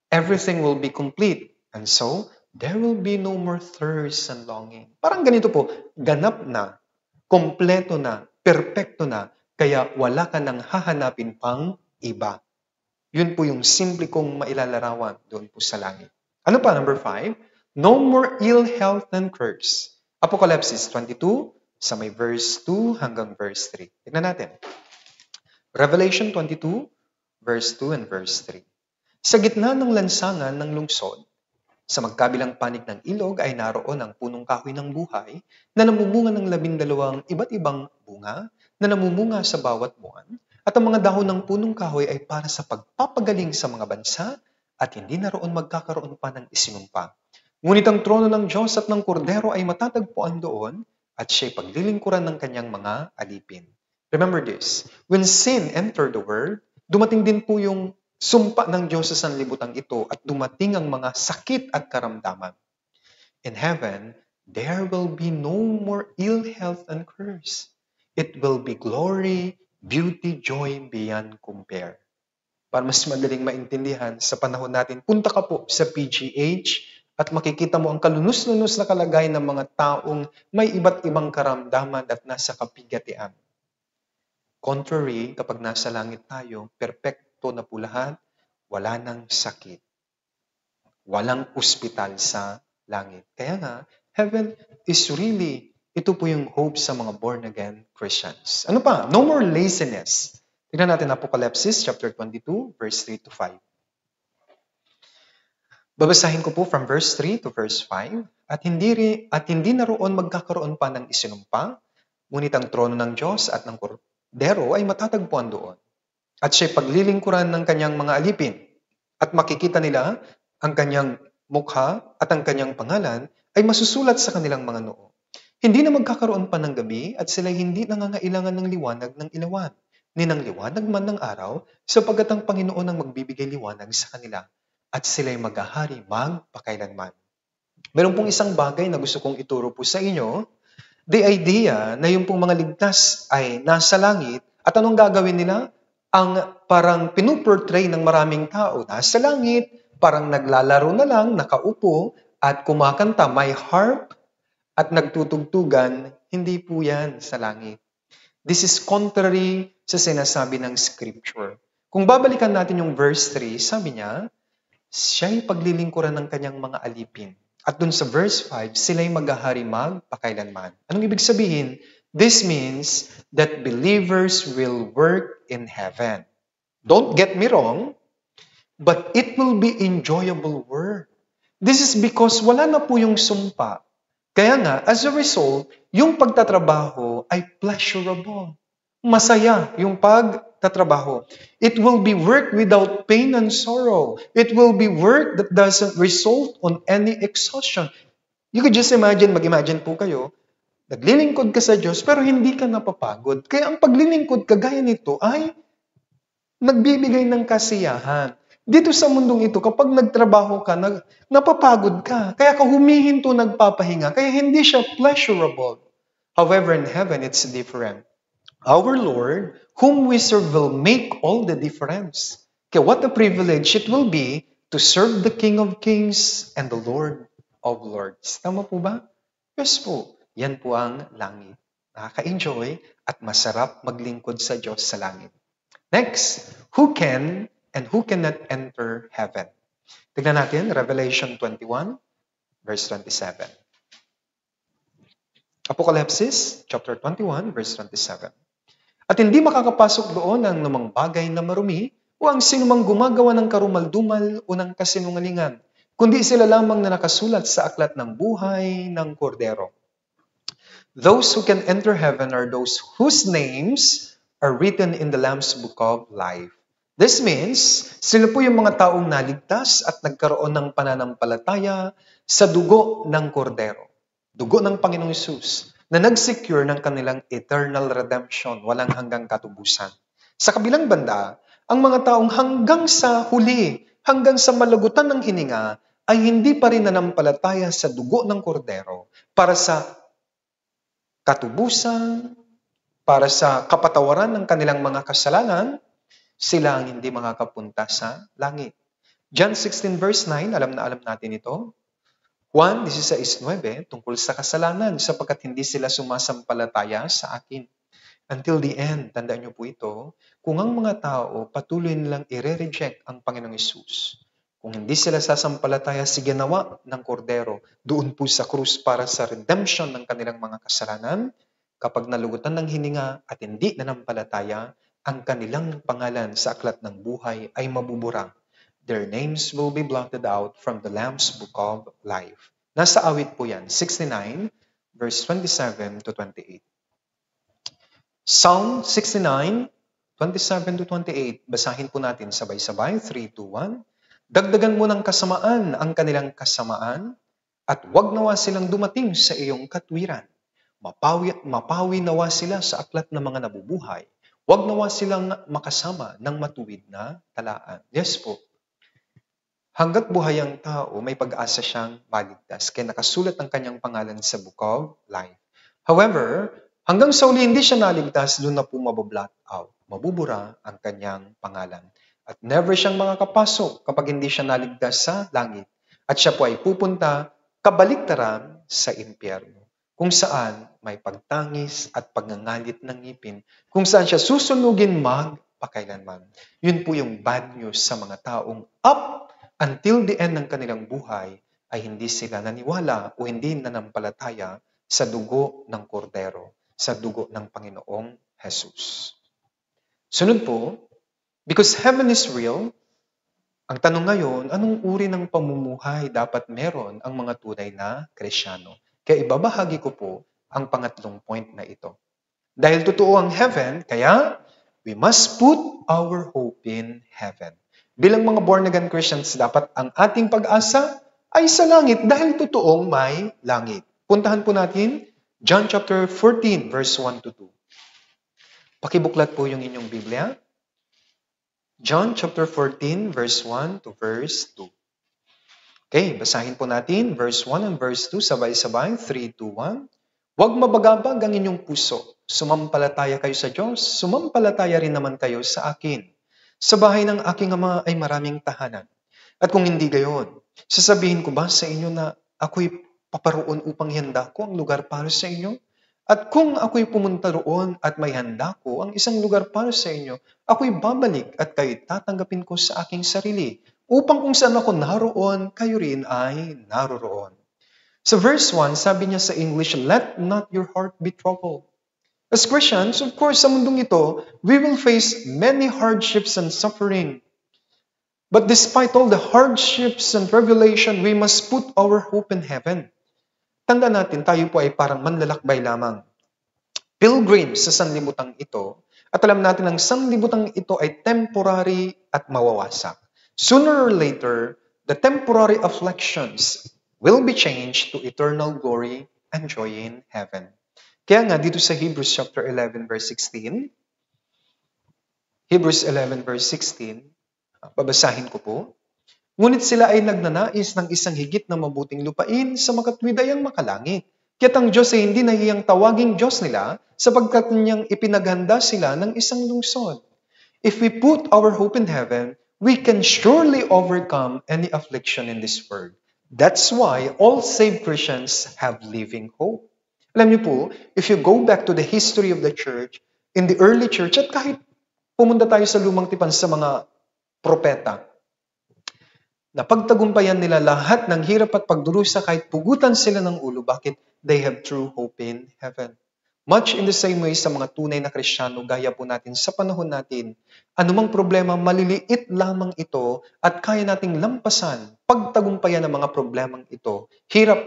everything will be complete. And so, there will be no more thirst and longing. Parang ganito po, ganap na, kompleto na, perpekto na, kaya wala ka nang hahanapin pang iba. Yun po yung simple kong mailalarawan doon po sa langit. Ano pa, number 5? No more ill health and curse. Apocalypse 22, sa may verse 2 hanggang verse 3. Tignan natin. Revelation 22, verse 2 and verse 3. Sa gitna ng lansangan ng lungsod, sa magkabilang panig ng ilog ay naroon ang punong kahoy ng buhay na namumunga ng 12 iba't ibang bunga na namumunga sa bawat buwan, at ang mga dahon ng punong kahoy ay para sa pagpapagaling sa mga bansa at hindi naroon magkakaroon pa ng isinumpa. Ngunit ang trono ng Diyos at ng Kordero ay matatagpuan doon at siya'y paglilingkuran ng kanyang mga alipin. Remember this, when sin entered the world, dumating din po yung sumpa ng Diyos sa sanlibutan ito at dumating ang mga sakit at karamdaman. In heaven, there will be no more ill health and curse. It will be glory, beauty, joy beyond compare. Para mas madaling maintindihan sa panahon natin, punta ka po sa PGH at makikita mo ang kalunos-lunos na kalagayan ng mga taong may iba't ibang karamdaman at nasa kapigatian. Contrary, kapag nasa langit tayo, perfecto na po lahat, wala nang sakit. Walang ospital sa langit. Kaya nga, heaven is really, ito po yung hope sa mga born-again Christians. Ano pa? No more laziness. Tignan natin Apocalypse chapter 22, verse 3 to 5. Babasahin ko po from verse 3 to verse 5. At hindi naroon magkakaroon pa ng isinumpa, ngunit ang trono ng Diyos at ng Kordero ay matatagpuan doon. At siya'y paglilingkuran ng kanyang mga alipin. At makikita nila ang kanyang mukha at ang kanyang pangalan ay masusulat sa kanilang mga noo. Hindi na magkakaroon pa ng gabi at sila'y hindi nangangailangan ng liwanag ng ilawan, ni ng liwanag man ng araw, sapagkat ang Panginoon ang magbibigay liwanag sa kanila. At sila'y maghahari magpakailanman. Meron pong isang bagay na gusto kong ituro po sa inyo. The idea na yung pong mga ligtas ay nasa langit at anong gagawin nila? Ang parang pinuportray ng maraming tao, nasa langit, Parang naglalaro na lang, nakaupo, at kumakanta, may harp, at nagtutugtugan. Hindi po yan sa langit. This is contrary sa sinasabi ng Scripture. Kung babalikan natin yung verse 3, sabi niya, siya'y paglilingkuran ng kanyang mga alipin. At dun sa verse 5, sila'y maghahari magpakailanman. Anong ibig sabihin? This means that believers will work in heaven. Don't get me wrong, but it will be enjoyable work. This is because wala na po yung sumpa. Kaya nga, as a result, yung pagtatrabaho ay pleasurable. Masaya yung pagtatrabaho. It will be work without pain and sorrow. It will be work that doesn't result on any exhaustion. You could just imagine, mag-imagine po kayo, naglilingkod ka sa Diyos pero hindi ka napapagod. Kaya ang paglilingkod kagaya nito ay nagbibigay ng kasiyahan. Dito sa mundong ito, kapag nagtrabaho ka, napapagod ka. Kaya ka humihinto, nagpapahinga. Kaya hindi siya pleasurable. However, in heaven, it's different. Our Lord, whom we serve, will make all the difference. Kaya what a privilege it will be to serve the King of Kings and the Lord of Lords. Tama po ba? Yes po. Yan po ang langit. Nakaka-enjoy at masarap maglingkod sa Diyos sa langit. Next, who can and who cannot enter heaven? Tignan natin, Revelation 21, verse 27. Apocalypse, chapter 21, verse 27. At hindi makakapasok doon ang namang bagay na marumi o ang sinumang gumagawa ng karumaldumal o ng kasinungalingan, kundi sila lamang na nakasulat sa aklat ng buhay ng Kordero. Those who can enter heaven are those whose names are written in the Lamb's Book of Life. This means, sila po yung mga taong naligtas at nagkaroon ng pananampalataya sa dugo ng Kordero, dugo ng Panginoong Hesus, na nag-secure ng kanilang eternal redemption, walang hanggang katubusan. Sa kabilang banda, ang mga taong hanggang sa huli, hanggang sa malagutan ng hininga, ay hindi pa rin nanampalataya sa dugo ng Kordero para sa katubusan, para sa kapatawaran ng kanilang mga kasalanan, sila ang hindi makakapunta sa langit. John 16 verse 9, alam na alam natin ito. Juan 16:9, tungkol sa kasalanan sapagkat hindi sila sumasampalataya sa akin. Until the end, tandaan niyo po ito, kung ang mga tao patuloy nilang i-reject ang Panginoong Hesus, kung hindi sila sasampalataya sa ginawa ng Kordero doon po sa krus para sa redemption ng kanilang mga kasalanan, kapag nalugutan ng hininga at hindi nanampalataya, ang kanilang pangalan sa aklat ng buhay ay mabubura. Their names will be blotted out from the Lamb's Book of Life. Nasa awit po yan, 69, verse 27 to 28. Psalm 69, 27 to 28. Basahin po natin sabay-sabay, 3, 2, 1. Dagdagan mo ng kasamaan ang kanilang kasamaan at wag nawa silang dumating sa iyong katwiran. Mapawi nawa sila sa aklat ng mga nabubuhay. Wag nawa silang makasama ng matuwid na talaan. Yes po. Hanggat buhay ang tao, may pag-asa siyang maligtas. Kaya nakasulat ang kanyang pangalan sa Book of Life. However, hanggang sa uli hindi siya naligtas, doon na po mabablot out. Mabubura ang kanyang pangalan. At never siyang makakapasok kapag hindi siya naligtas sa langit. At siya po ay pupunta kabaliktaran sa impyerno, kung saan may pagtangis at pagngangalit ng ngipin, kung saan siya susunugin magpakailanman. Yun po yung bad news sa mga taong up until the end ng kanilang buhay ay hindi sila naniwala o hindi nanampalataya sa dugo ng Kordero, sa dugo ng Panginoong Jesus. Sunod po, because heaven is real, ang tanong ngayon, anong uri ng pamumuhay dapat meron ang mga tunay na Kristiyano? Kaya ibabahagi ko po ang pangatlong point na ito. Dahil totoo ang heaven, kaya we must put our hope in heaven. Bilang mga born-again Christians, dapat ang ating pag-asa ay sa langit dahil totoong may langit. Puntahan po natin John chapter 14, verse 1 to 2. Pakibuklat po yung inyong Biblia. John chapter 14, verse 1 to verse 2. Okay, basahin po natin verse 1 and verse 2, sabay-sabay, 3, 2, 1. Huwag mabagabag ang inyong puso. Sumampalataya kayo sa Diyos, sumampalataya rin naman kayo sa akin. Sa bahay ng aking ama ay maraming tahanan. At kung hindi gayon, sasabihin ko ba sa inyo na ako'y paparoon upang ihanda ko ang lugar para sa inyo? At kung ako'y pumunta roon at may handa ko ang isang lugar para sa inyo, ako'y babalik at kayo'y tatanggapin ko sa aking sarili, upang kung saan ako naroon, kayo rin ay naroroon. Sa verse 1, sabi niya sa English, "Let not your heart be troubled." As Christians, of course, sa mundong ito, we will face many hardships and suffering. But despite all the hardships and tribulation, we must put our hope in heaven. Tanda natin, tayo po ay parang manlalakbay lamang. Pilgrims sa sanlibutan ito, at alam natin ang sanlibutan ito ay temporary at mawawasak. Sooner or later, the temporary afflictions will be changed to eternal glory and joy in heaven. Kaya nga, dito sa Hebrews chapter 11, verse 16, Hebrews 11, verse 16, babasahin ko po. Ngunit sila ay nagnanais ng isang higit na mabuting lupain sa makatwidayang makalangit. Kaya't ang Diyos ay hindi nahiyang tawaging Diyos nila sapagkat niyang ipinaghanda sila ng isang lungsod. If we put our hope in heaven, we can surely overcome any affliction in this world. That's why all saved Christians have living hope. Alam niyo po, if you go back to the history of the church, in the early church, at kahit pumunta tayo sa lumang tipan sa mga propeta, na pagtagumpayan nila lahat ng hirap at pagdurusa kahit pugutan sila ng ulo. Bakit? They have true hope in heaven. Much in the same way sa mga tunay na Kristiyano, gaya po natin sa panahon natin, anumang problema, maliliit lamang ito at kaya nating lampasan, pagtagumpayan ng mga problemang ito. Hirap.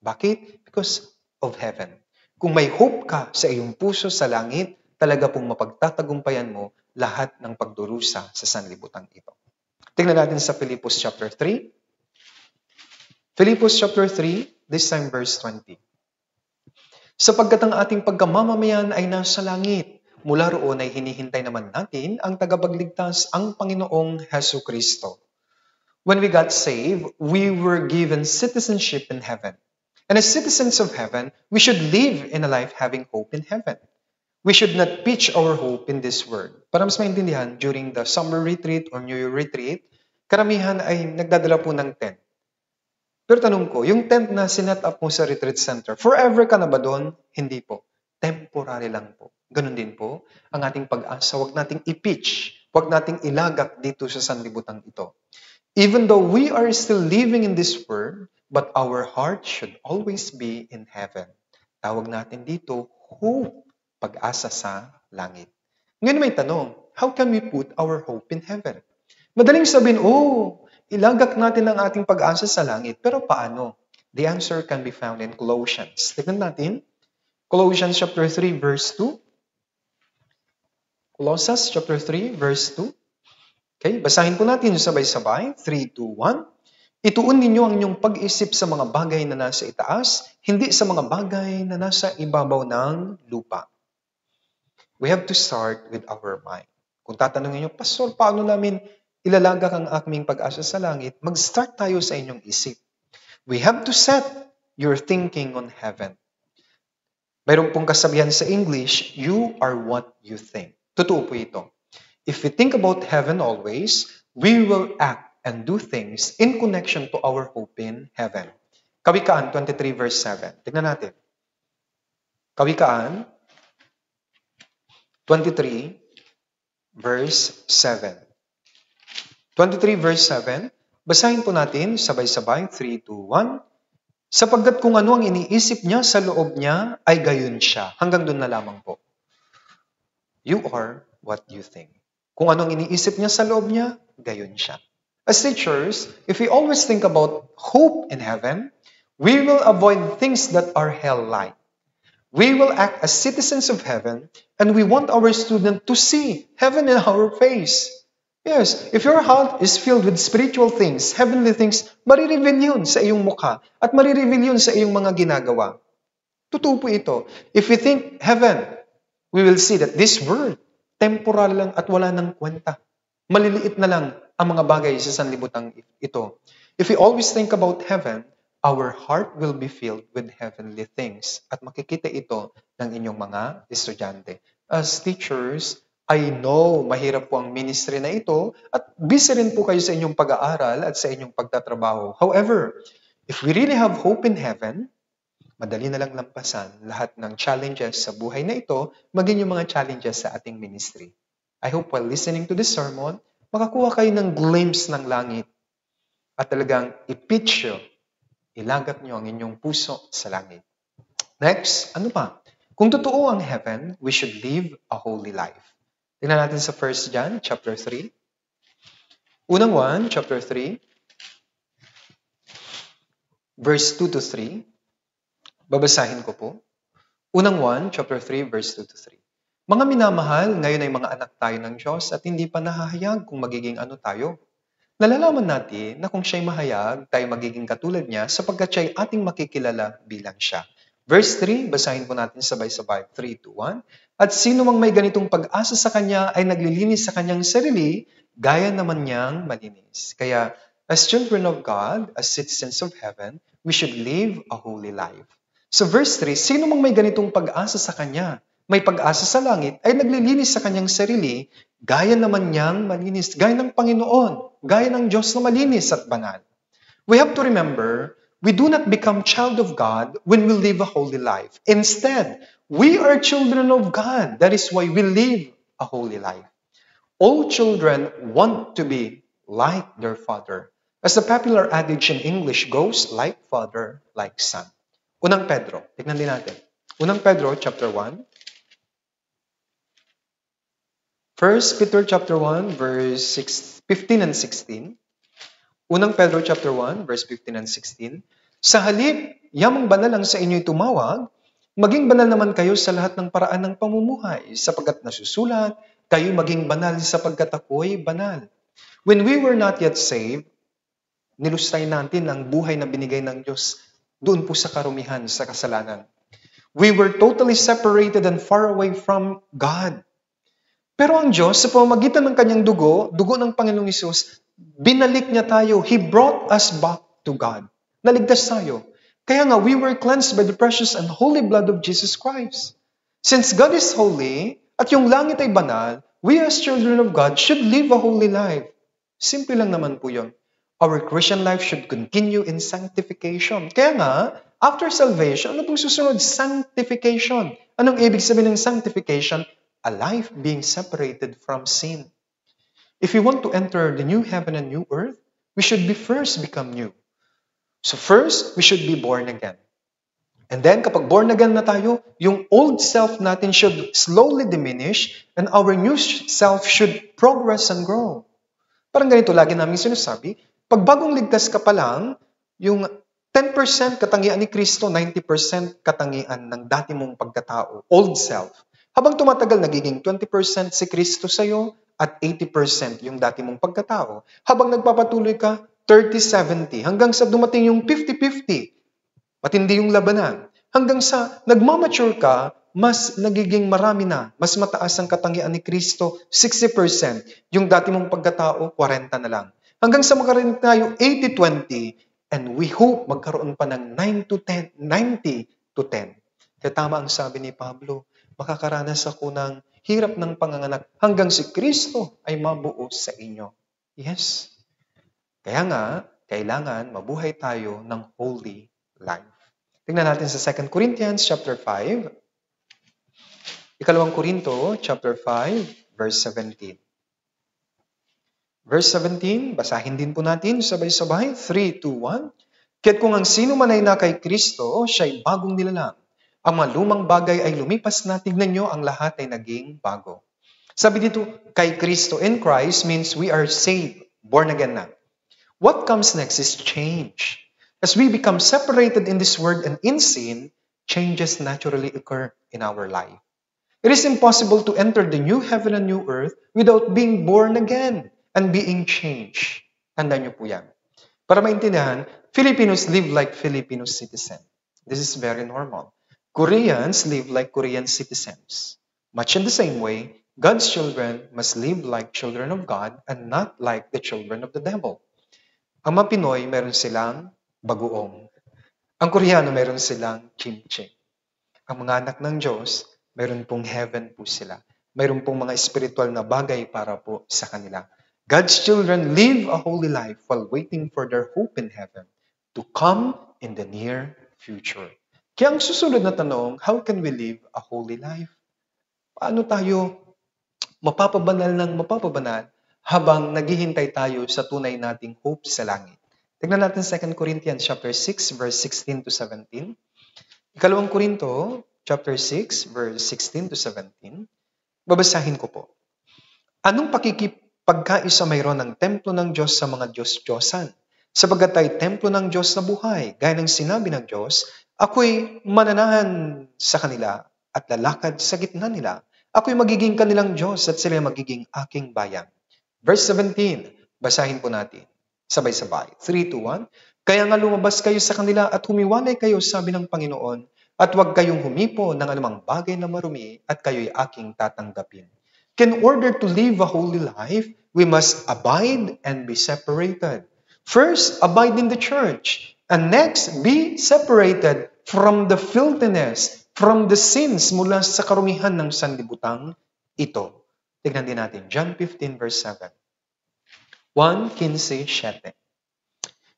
Bakit? Because of heaven. Kung may hope ka sa iyong puso sa langit, talaga pong mapagtatagumpayan mo lahat ng pagdurusa sa sanlibutan ito. Tingnan natin sa Philippians chapter 3. Philippians chapter 3, this time verse 20. Sapagkat ang ating pagkamamamayan ay nasa langit, mula roon ay hinihintay naman natin ang tagapagligtas, ang Panginoong Hesu Kristo. When we got saved, we were given citizenship in heaven. And as citizens of heaven, we should live in a life having hope in heaven. We should not pitch our hope in this world. Para mas maintindihan, during the summer retreat or New Year retreat, karamihan ay nagdadala po ng tent. Pero tanong ko, yung tent na sinet up mo sa retreat center, forever ka na ba doon? Hindi po. Temporary lang po. Ganun din po ang ating pag-asa. Huwag nating i-pitch. Huwag nating ilagak dito sa sanlibutan ito. Even though we are still living in this world, but our heart should always be in heaven. Tawag natin dito, hope, pag-asa sa langit. Ngayon may tanong, how can we put our hope in heaven? Madaling sabihin, ilagak natin ang ating pag-asa sa langit. Pero paano? The answer can be found in Colossians. Tignan natin. Colossians chapter 3, verse 2. Colossians chapter 3, verse 2. Okay, basahin po natin sabay-sabay. 3, 2, 1. Ituon ninyo ang inyong pag-isip sa mga bagay na nasa itaas, hindi sa mga bagay na nasa ibabaw ng lupa. We have to start with our mind. Kung tatanungin nyo, Pastor, paano namin ilalagak ang aming pag-asa sa langit? Mag-start tayo sa inyong isip. We have to set your thinking on heaven. Mayroon pong kasabihan sa English, you are what you think. Totoo po ito. If we think about heaven always, we will act and do things in connection to our hope in heaven. Kawikaan 23 verse 7. Tignan natin. Kawikaan 23 verse 7. 23 verse 7. Basahin po natin sabay-sabay. 3, 2, 1. Sapagkat kung ano ang iniisip niya sa loob niya, ay gayon siya. Hanggang doon na lamang po. You are what you think. Kung ano ang iniisip niya sa loob niya, gayon siya. As teachers, if we always think about hope in heaven, we will avoid things that are hell-like. We will act as citizens of heaven, and we want our student to see heaven in our face. Yes, if your heart is filled with spiritual things, heavenly things, marireveal yun sa iyong mukha at marireveal yun sa iyong mga ginagawa. Totoo po ito. If we think heaven, we will see that this world, temporal lang at wala nang kwenta. Maliliit na lang ang mga bagay sa sanlibutan ito. If we always think about heaven, our heart will be filled with heavenly things. At makikita ito ng inyong mga estudyante. As teachers, I know, mahirap po ang ministry na ito at busy rin po kayo sa inyong pag-aaral at sa inyong pagtatrabaho. However, if we really have hope in heaven, madali na lang lampasan lahat ng challenges sa buhay na ito, maging yung mga challenges sa ating ministry. I hope while listening to this sermon, makakuha kayo ng glimpse ng langit at talagang i-pitch nyo, ilagat nyo ang inyong puso sa langit. Next, ano pa? Kung totoo ang heaven, we should live a holy life. Tingnan natin sa 1 John chapter 3. Unang 1, chapter 3, verse 2 to 3. Babasahin ko po. Unang 1, chapter 3, verse 2 to 3. Mga minamahal, ngayon ay mga anak tayo ng Diyos at hindi pa nahahayag kung magiging ano tayo. Nalalaman natin na kung siya'y mahayag, tayo magiging katulad niya sapagkat siya'y ating makikilala bilang siya. Verse 3, basahin po natin sabay-sabay. 3, 2, 1. At sino mang may ganitong pag-asa sa kanya ay naglilinis sa kanyang sarili, gaya naman niyang malinis. Kaya, as children of God, as citizens of heaven, we should live a holy life. So verse 3, sino mang may ganitong pag-asa sa kanya, may pag-asa sa langit, ay naglilinis sa kanyang sarili, gaya naman niyang malinis, gaya ng Panginoon, gaya ng Diyos na malinis at banal. We have to remember, we do not become child of God when we live a holy life. Instead, we are children of God. That is why we live a holy life. All children want to be like their father. As the popular adage in English goes, like father, like son. Unang Pedro, tignan din natin. Unang Pedro, chapter 1. 1 Peter chapter 1, verse 15 and 16. Unang Pedro chapter 1, verse 15 and 16. Sa halip, yamang banal ang sa inyo'y tumawag, maging banal naman kayo sa lahat ng paraan ng pamumuhay, sapagkat nasusulat, kayo maging banal sapagkat ako'y banal. When we were not yet saved, nilustay natin ang buhay na binigay ng Diyos doon po sa karumihan, sa kasalanan. We were totally separated and far away from God. Pero ang Diyos, sa pamamagitan ng kanyang dugo ng Panginoong Hesus, binalik niya tayo. He brought us back to God. Naligtas tayo. Kaya nga, we were cleansed by the precious and holy blood of Jesus Christ. Since God is holy, at yung langit ay banal, we as children of God should live a holy life. Simple lang naman po yun. Our Christian life should continue in sanctification. Kaya nga, after salvation, ano pong susunod? Sanctification. Anong ibig sabihin ng sanctification? A life being separated from sin. If we want to enter the new heaven and new earth, we should be first become new. So first, we should be born again. And then, kapag born again na tayo, yung old self natin should slowly diminish and our new self should progress and grow. Parang ganito lagi namin sinasabi, pag bagong ligtas ka pa lang, yung 10% katangian ni Kristo, 90% katangian ng dati mong pagkatao, old self. Habang tumatagal, nagiging 20% si Kristo sa'yo at 80% yung dati mong pagkatao. Habang nagpapatuloy ka, 30-70, hanggang sa dumating yung 50-50. Matindi yung labanan. Hanggang sa nagmamature ka, mas nagiging marami na, mas mataas ang katangian ni Kristo, 60%. Yung dati mong pagkatao, 40 na lang. Hanggang sa magkaroon tayo 80-20, and we hope magkaroon pa ng 90-10. Kaya tama ang sabi ni Pablo, makakaranas ako ng hirap ng panganganak hanggang si Kristo ay mabuo sa inyo. Yes. Kaya nga, kailangan mabuhay tayo ng holy life. Tingnan natin sa 2 Corinthians chapter 5. Ikalawang Korinto chapter 5, verse 17. Verse 17, basahin din po natin sabay-sabay. 3, 2, 1. Kaya't kung ang sino man ay na kay Kristo, siya'y bagong nilalang. Ang mga lumang bagay ay lumipas na, tignan nyo, ang lahat ay naging bago. Sabi dito, kay Kristo, in Christ means we are saved, born again na. What comes next is change. As we become separated in this world and in sin, changes naturally occur in our life. It is impossible to enter the new heaven and new earth without being born again and being changed. Tandaan nyo po yan. Para maintindihan, Filipinos live like Filipino citizens. This is very normal. Koreans live like Korean citizens. Much in the same way, God's children must live like children of God and not like the children of the devil. Ang mga Pinoy, meron silang bagoong. Ang Koreano, meron silang kimchi. Ang mga anak ng Diyos, meron pong heaven po sila. mayroon pong mga spiritual na bagay para po sa kanila. God's children live a holy life while waiting for their hope in heaven to come in the near future. Kaya ang susunod na tanong, how can we live a holy life? Paano tayo mapapabanal ng mapapabanal habang naghihintay tayo sa tunay nating hope sa langit? Tignan natin 2 Corinthians chapter 6 verse 16 to 17. Ikalawang Korinto chapter 6 verse 16 to 17. Babasahin ko po. Anong pakikipagkaisa mayroon ng templo ng Diyos sa mga Diyos-Diyosan? Sapagkat tayo templo ng Diyos na buhay, gaya ng sinabi ng Diyos, ako'y mananahan sa kanila at lalakad sa gitna nila. Ako'y magiging kanilang Diyos at sila magiging aking bayan. Verse 17, basahin po natin. Sabay-sabay. 3, 2, 1. Kaya nga lumabas kayo sa kanila at humiwalay kayo, sabi ng Panginoon, at huwag kayong humipo ng anumang bagay na marumi at kayo'y aking tatanggapin. In order to live a holy life, we must abide and be separated. First, abide in the church. And next, be separated from the filthiness, from the sins mula sa karumihan ng sanlibutan ito. Tignan din natin, John 15 verse 7. 1:15-7.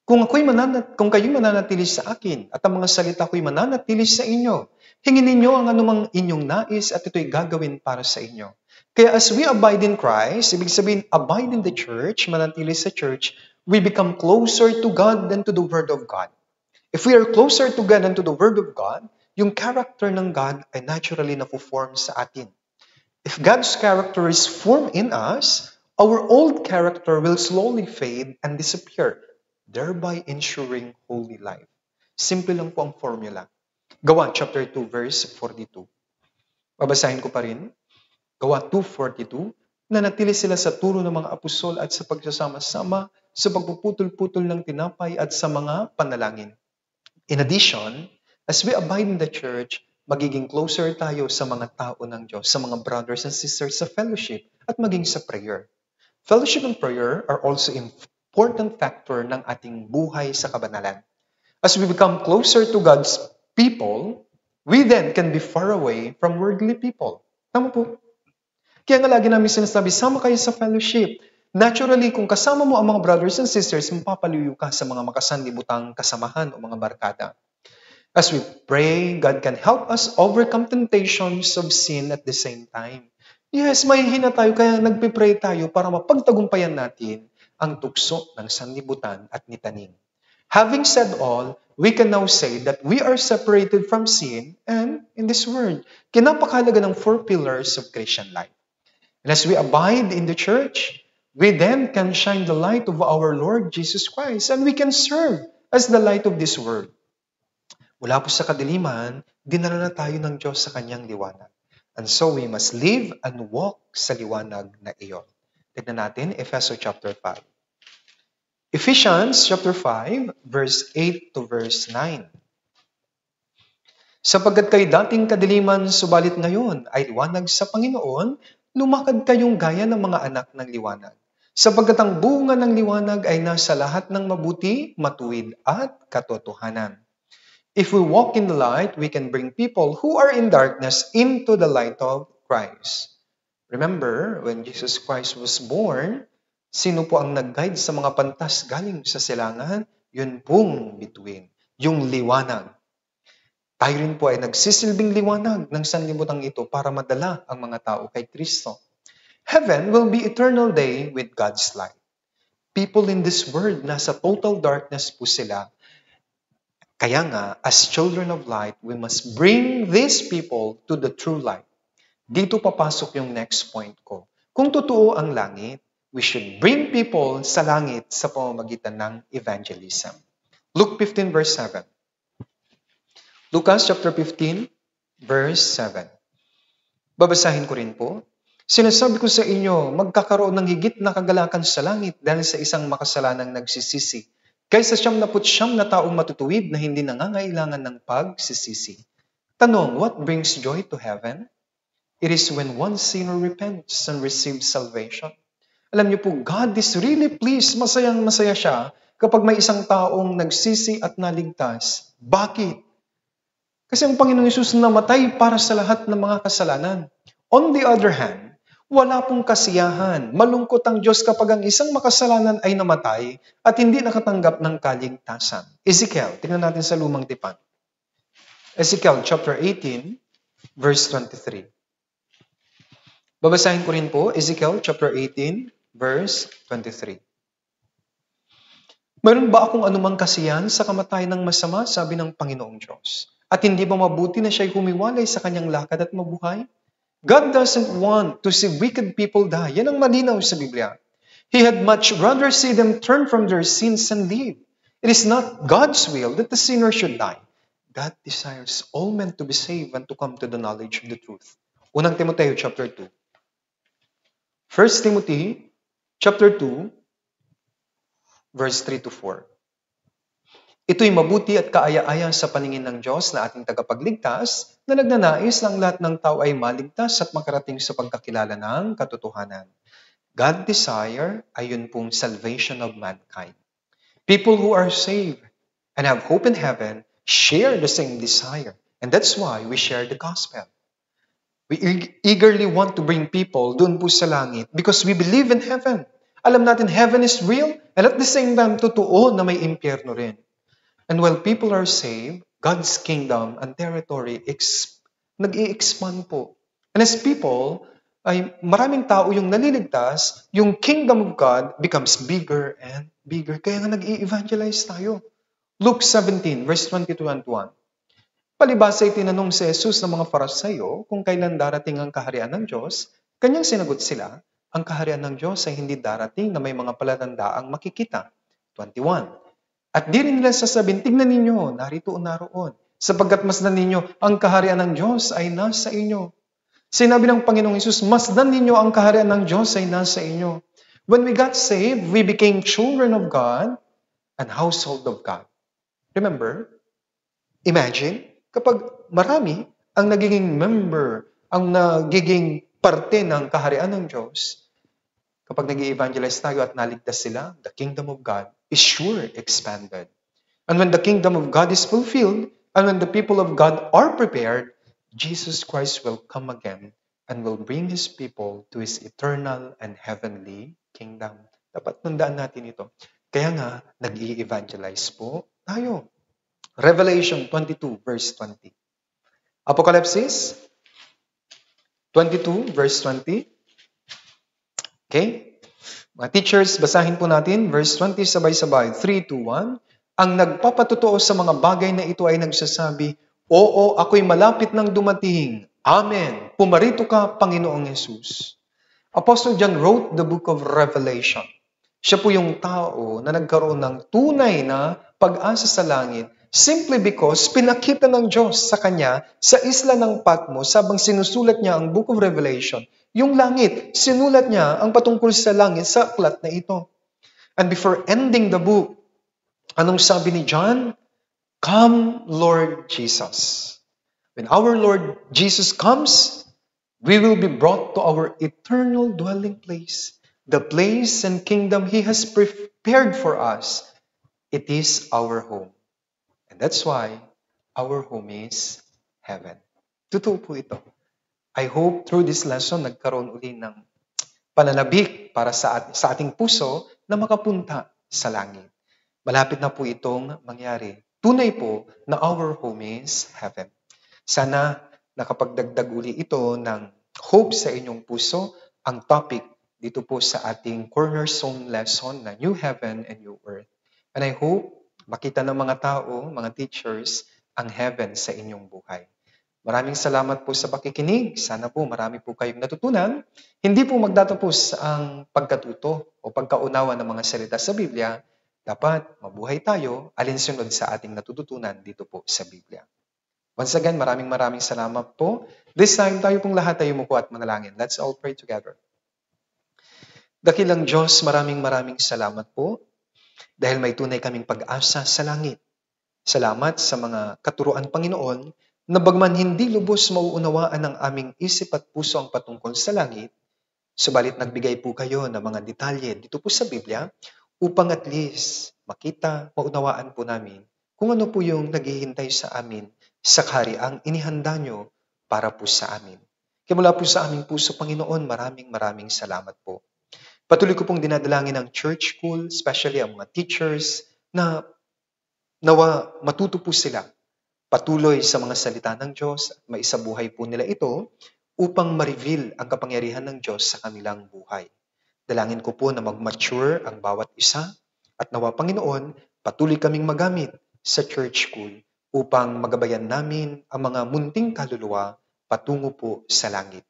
Kung kayo'y mananatili sa akin at ang mga salita ko'y mananatili sa inyo, hingin ninyo ang anumang inyong nais at ito'y gagawin para sa inyo. Kaya as we abide in Christ, ibig sabihin, abide in the church, manatili sa church, we become closer to God than to the Word of God. If we are closer to God than to the Word of God, yung character ng God ay naturally na-form sa atin. If God's character is formed in us, our old character will slowly fade and disappear, thereby ensuring holy life. Simple lang po ang formula. Gawa chapter 2 verse 42. Babasahin ko pa rin. Gawa 2:42, nanatili sila sa turo ng mga apostol at sa pagsasama-sama, sa pagpuputol-putol ng tinapay at sa mga panalangin. In addition, as we abide in the church, magiging closer tayo sa mga tao ng Diyos, sa mga brothers and sisters sa fellowship at maging sa prayer. Fellowship and prayer are also important factor ng ating buhay sa kabanalan. As we become closer to God's people, we then can be far away from worldly people. Tama po? Kaya nga lagi namin sinasabi, sama kayo sa fellowship. Naturally, kung kasama mo ang mga brothers and sisters, mapapaliw ka sa mga makasanlibutang kasamahan o mga barkada. As we pray, God can help us overcome temptations of sin at the same time. Yes, mahihina tayo, kaya nagpipray tayo para mapagtagumpayan natin ang tukso ng sanlibutan at nitanim. Having said all, we can now say that we are separated from sin and, in this word, kinapakahalaga ng 4 pillars of Christian life. And as we abide in the church, we then can shine the light of our Lord Jesus Christ and we can serve as the light of this world. Mula po sa kadiliman, dinala na tayo ng Diyos sa kanyang liwanag. And so we must live and walk sa liwanag na iyon. Tignan natin, Ephesians chapter 5. Ephesians chapter 5, verse 8 to verse 9. Sapagkat kayo dating kadiliman, subalit ngayon ay liwanag sa Panginoon, lumakad kayong gaya ng mga anak ng liwanag. Sapagkat ang bunga ng liwanag ay nasa lahat ng mabuti, matuwid at katotohanan. If we walk in the light, we can bring people who are in darkness into the light of Christ. Remember, when Jesus Christ was born, sino po ang nag-guide sa mga pantas galing sa silangan? Yun pong bituin, yung liwanag. Tayo rin po ay nagsisilbing liwanag ng sanlibutan ito para madala ang mga tao kay Kristo. Heaven will be eternal day with God's light. People in this world, nasa total darkness po sila. Kaya nga, as children of light, we must bring these people to the true light. Dito papasok yung next point ko. Kung totoo ang langit, we should bring people sa langit sa pamamagitan ng evangelism. Luke 15 verse 7. Lucas chapter 15 verse 7. Babasahin ko rin po. Sinasabi ko sa inyo, magkakaroon ng higit na kagalakan sa langit dahil sa isang makasalanang nagsisisi, kaysa 99 na taong matutuwid na hindi nangangailangan ng pagsisisi. Tanong, what brings joy to heaven? It is when one sinner repents and receives salvation. Alam niyo po, God is really pleased, masayang-masaya siya kapag may isang taong nagsisi at naligtas. Bakit? Kasi ang Panginoong Hesus namatay para sa lahat ng mga kasalanan. On the other hand, wala pong kasiyahan. Malungkot ang Diyos kapag ang isang makasalanan ay namatay at hindi nakatanggap ng kaligtasan. Ezekiel, tingnan natin sa Lumang Tipan. Ezekiel chapter 18, verse 23. Babasahin ko rin po, Ezekiel chapter 18, verse 23. Meron ba akong anumang kasiyahan sa kamatayan ng masama, sabi ng Panginoong Diyos? At hindi ba mabuti na siya'y humiwalay sa kanyang lakad at mabuhay? God doesn't want to see wicked people die. Yan ang malinaw sa Biblia. He had much rather see them turn from their sins and live. It is not God's will that the sinner should die. God desires all men to be saved and to come to the knowledge of the truth. Unang Timoteo chapter 2. 1 Timothy chapter 2, verse 3 to 4. Ito'y mabuti at kaaya-aya sa paningin ng Diyos na ating tagapagligtas na nagnanais ng lahat ng tao ay maligtas at makarating sa pagkakilala ng katotohanan. God desire ay yun pong salvation of mankind. People who are saved and have hope in heaven share the same desire. And that's why we share the gospel. We eagerly want to bring people doon po sa langit because we believe in heaven. Alam natin heaven is real and at the same time totoo na may impyerno rin. And while people are saved, God's kingdom and territory nag-i-expand po. And as people, ay maraming tao yung naliligtas, yung kingdom of God becomes bigger and bigger. Kaya nga nag-i-evangelize tayo. Luke 17, verse 22 and 21. Palibhasa ay tinanong si Jesus ng mga Farisayo kung kailan darating ang kaharian ng Diyos. Kanyang sinagot sila, ang kaharian ng Diyos ay hindi darating na may mga palatandaang makikita. 21. At di rin nila sasabihin, tignan ninyo, narito o naroon. Sapagkat masdan ninyo, ang kaharian ng Diyos ay nasa inyo. Sinabi ng Panginoong Hesus, masdan ninyo ang kaharian ng Diyos ay nasa inyo. When we got saved, we became children of God and household of God. Remember, imagine, kapag marami ang nagiging member, ang nagiging parte ng kaharian ng Diyos, kapag nag-i-evangelize tayo at naligtas sila, the kingdom of God is sure expanded. And when the kingdom of God is fulfilled, and when the people of God are prepared, Jesus Christ will come again and will bring His people to His eternal and heavenly kingdom. Dapat tandaan natin ito. Kaya nga, nag-i-evangelize po tayo. Revelation 22, verse 20. Apocalypse 22, verse 20. Okay? Mga teachers, basahin po natin. Verse 20, sabay-sabay. 3, 2, 1. Ang nagpapatotoo sa mga bagay na ito ay nagsasabi, Oo, ako'y malapit ng dumating. Amen. Pumarito ka, Panginoong Hesus. Apostle John wrote the book of Revelation. Siya po yung tao na nagkaroon ng tunay na pag-asa sa langit simply because pinakita ng Diyos sa kanya sa isla ng Patmos habang sinusulat niya ang book of Revelation. Yung langit, sinulat niya ang patungkol sa langit sa aklat na ito. And before ending the book, anong sabi ni John? Come, Lord Jesus. When our Lord Jesus comes, we will be brought to our eternal dwelling place, the place and kingdom He has prepared for us. It is our home. And that's why our home is heaven. Totoo po ito. I hope through this lesson, nagkaroon uli ng pananabik para sa ating puso na makapunta sa langit. Malapit na po itong mangyari. Tunay po na our home is heaven. Sana nakapagdagdag uli ito ng hope sa inyong puso, ang topic dito po sa ating cornerstone lesson na New Heaven and New Earth. And I hope makita ng mga tao, mga teachers, ang heaven sa inyong buhay. Maraming salamat po sa pakikinig. Sana po marami po kayong natutunan. Hindi po magtatapos ang pagkatuto o pagkaunawa ng mga salita sa Biblia. Dapat mabuhay tayo alinsunod sa ating natututunan dito po sa Biblia. Once again, maraming salamat po. This time, tayo pong lahat ay umuko at manalangin. Let's all pray together. Dakilang Diyos, maraming salamat po dahil may tunay kaming pag-asa sa langit. Salamat sa mga katuruan Panginoon na bagman hindi lubos mauunawaan ng aming isip at puso ang patungkol sa langit, subalit nagbigay po kayo ng mga detalye dito po sa Biblia upang at least makita, maunawaan po namin kung ano po yung naghihintay sa amin sa kahariang inihanda nyo para po sa amin. Kaya mula po sa aming puso, Panginoon, maraming salamat po. Patuloy ko pong dinadalangin ang church school, especially ang mga teachers, na nawa matuto po sila patuloy sa mga salita ng Diyos at maisabuhay po nila ito upang ma-reveal ang kapangyarihan ng Diyos sa kanilang buhay. Dalangin ko po na mag-mature ang bawat isa at nawa, Panginoon, patuloy kaming magamit sa church school upang magabayan namin ang mga munting kaluluwa patungo po sa langit.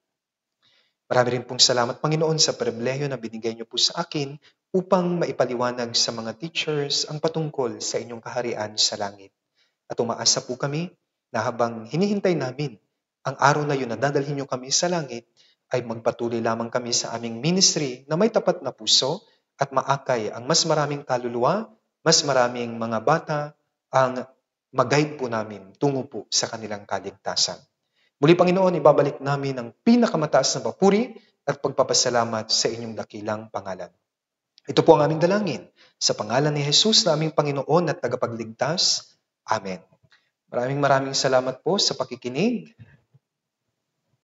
Marami rin pong salamat, Panginoon, sa pribilehiyo na binigay niyo po sa akin upang maipaliwanag sa mga teachers ang patungkol sa inyong kaharian sa langit. At umaasa po kami na habang hinihintay namin ang araw na yun na dadalhin niyo kami sa langit, ay magpatuloy lamang kami sa aming ministry na may tapat na puso at maakay ang mas maraming kaluluwa, mas maraming mga bata ang mag-guide po namin tungo po sa kanilang kaligtasan. Muli, Panginoon, ibabalik namin ang pinakamataas na papuri at pagpapasalamat sa inyong dakilang pangalan. Ito po ang aming dalangin sa pangalan ni Jesus na aming Panginoon at tagapagligtas. Amen. Maraming salamat po sa pakikinig.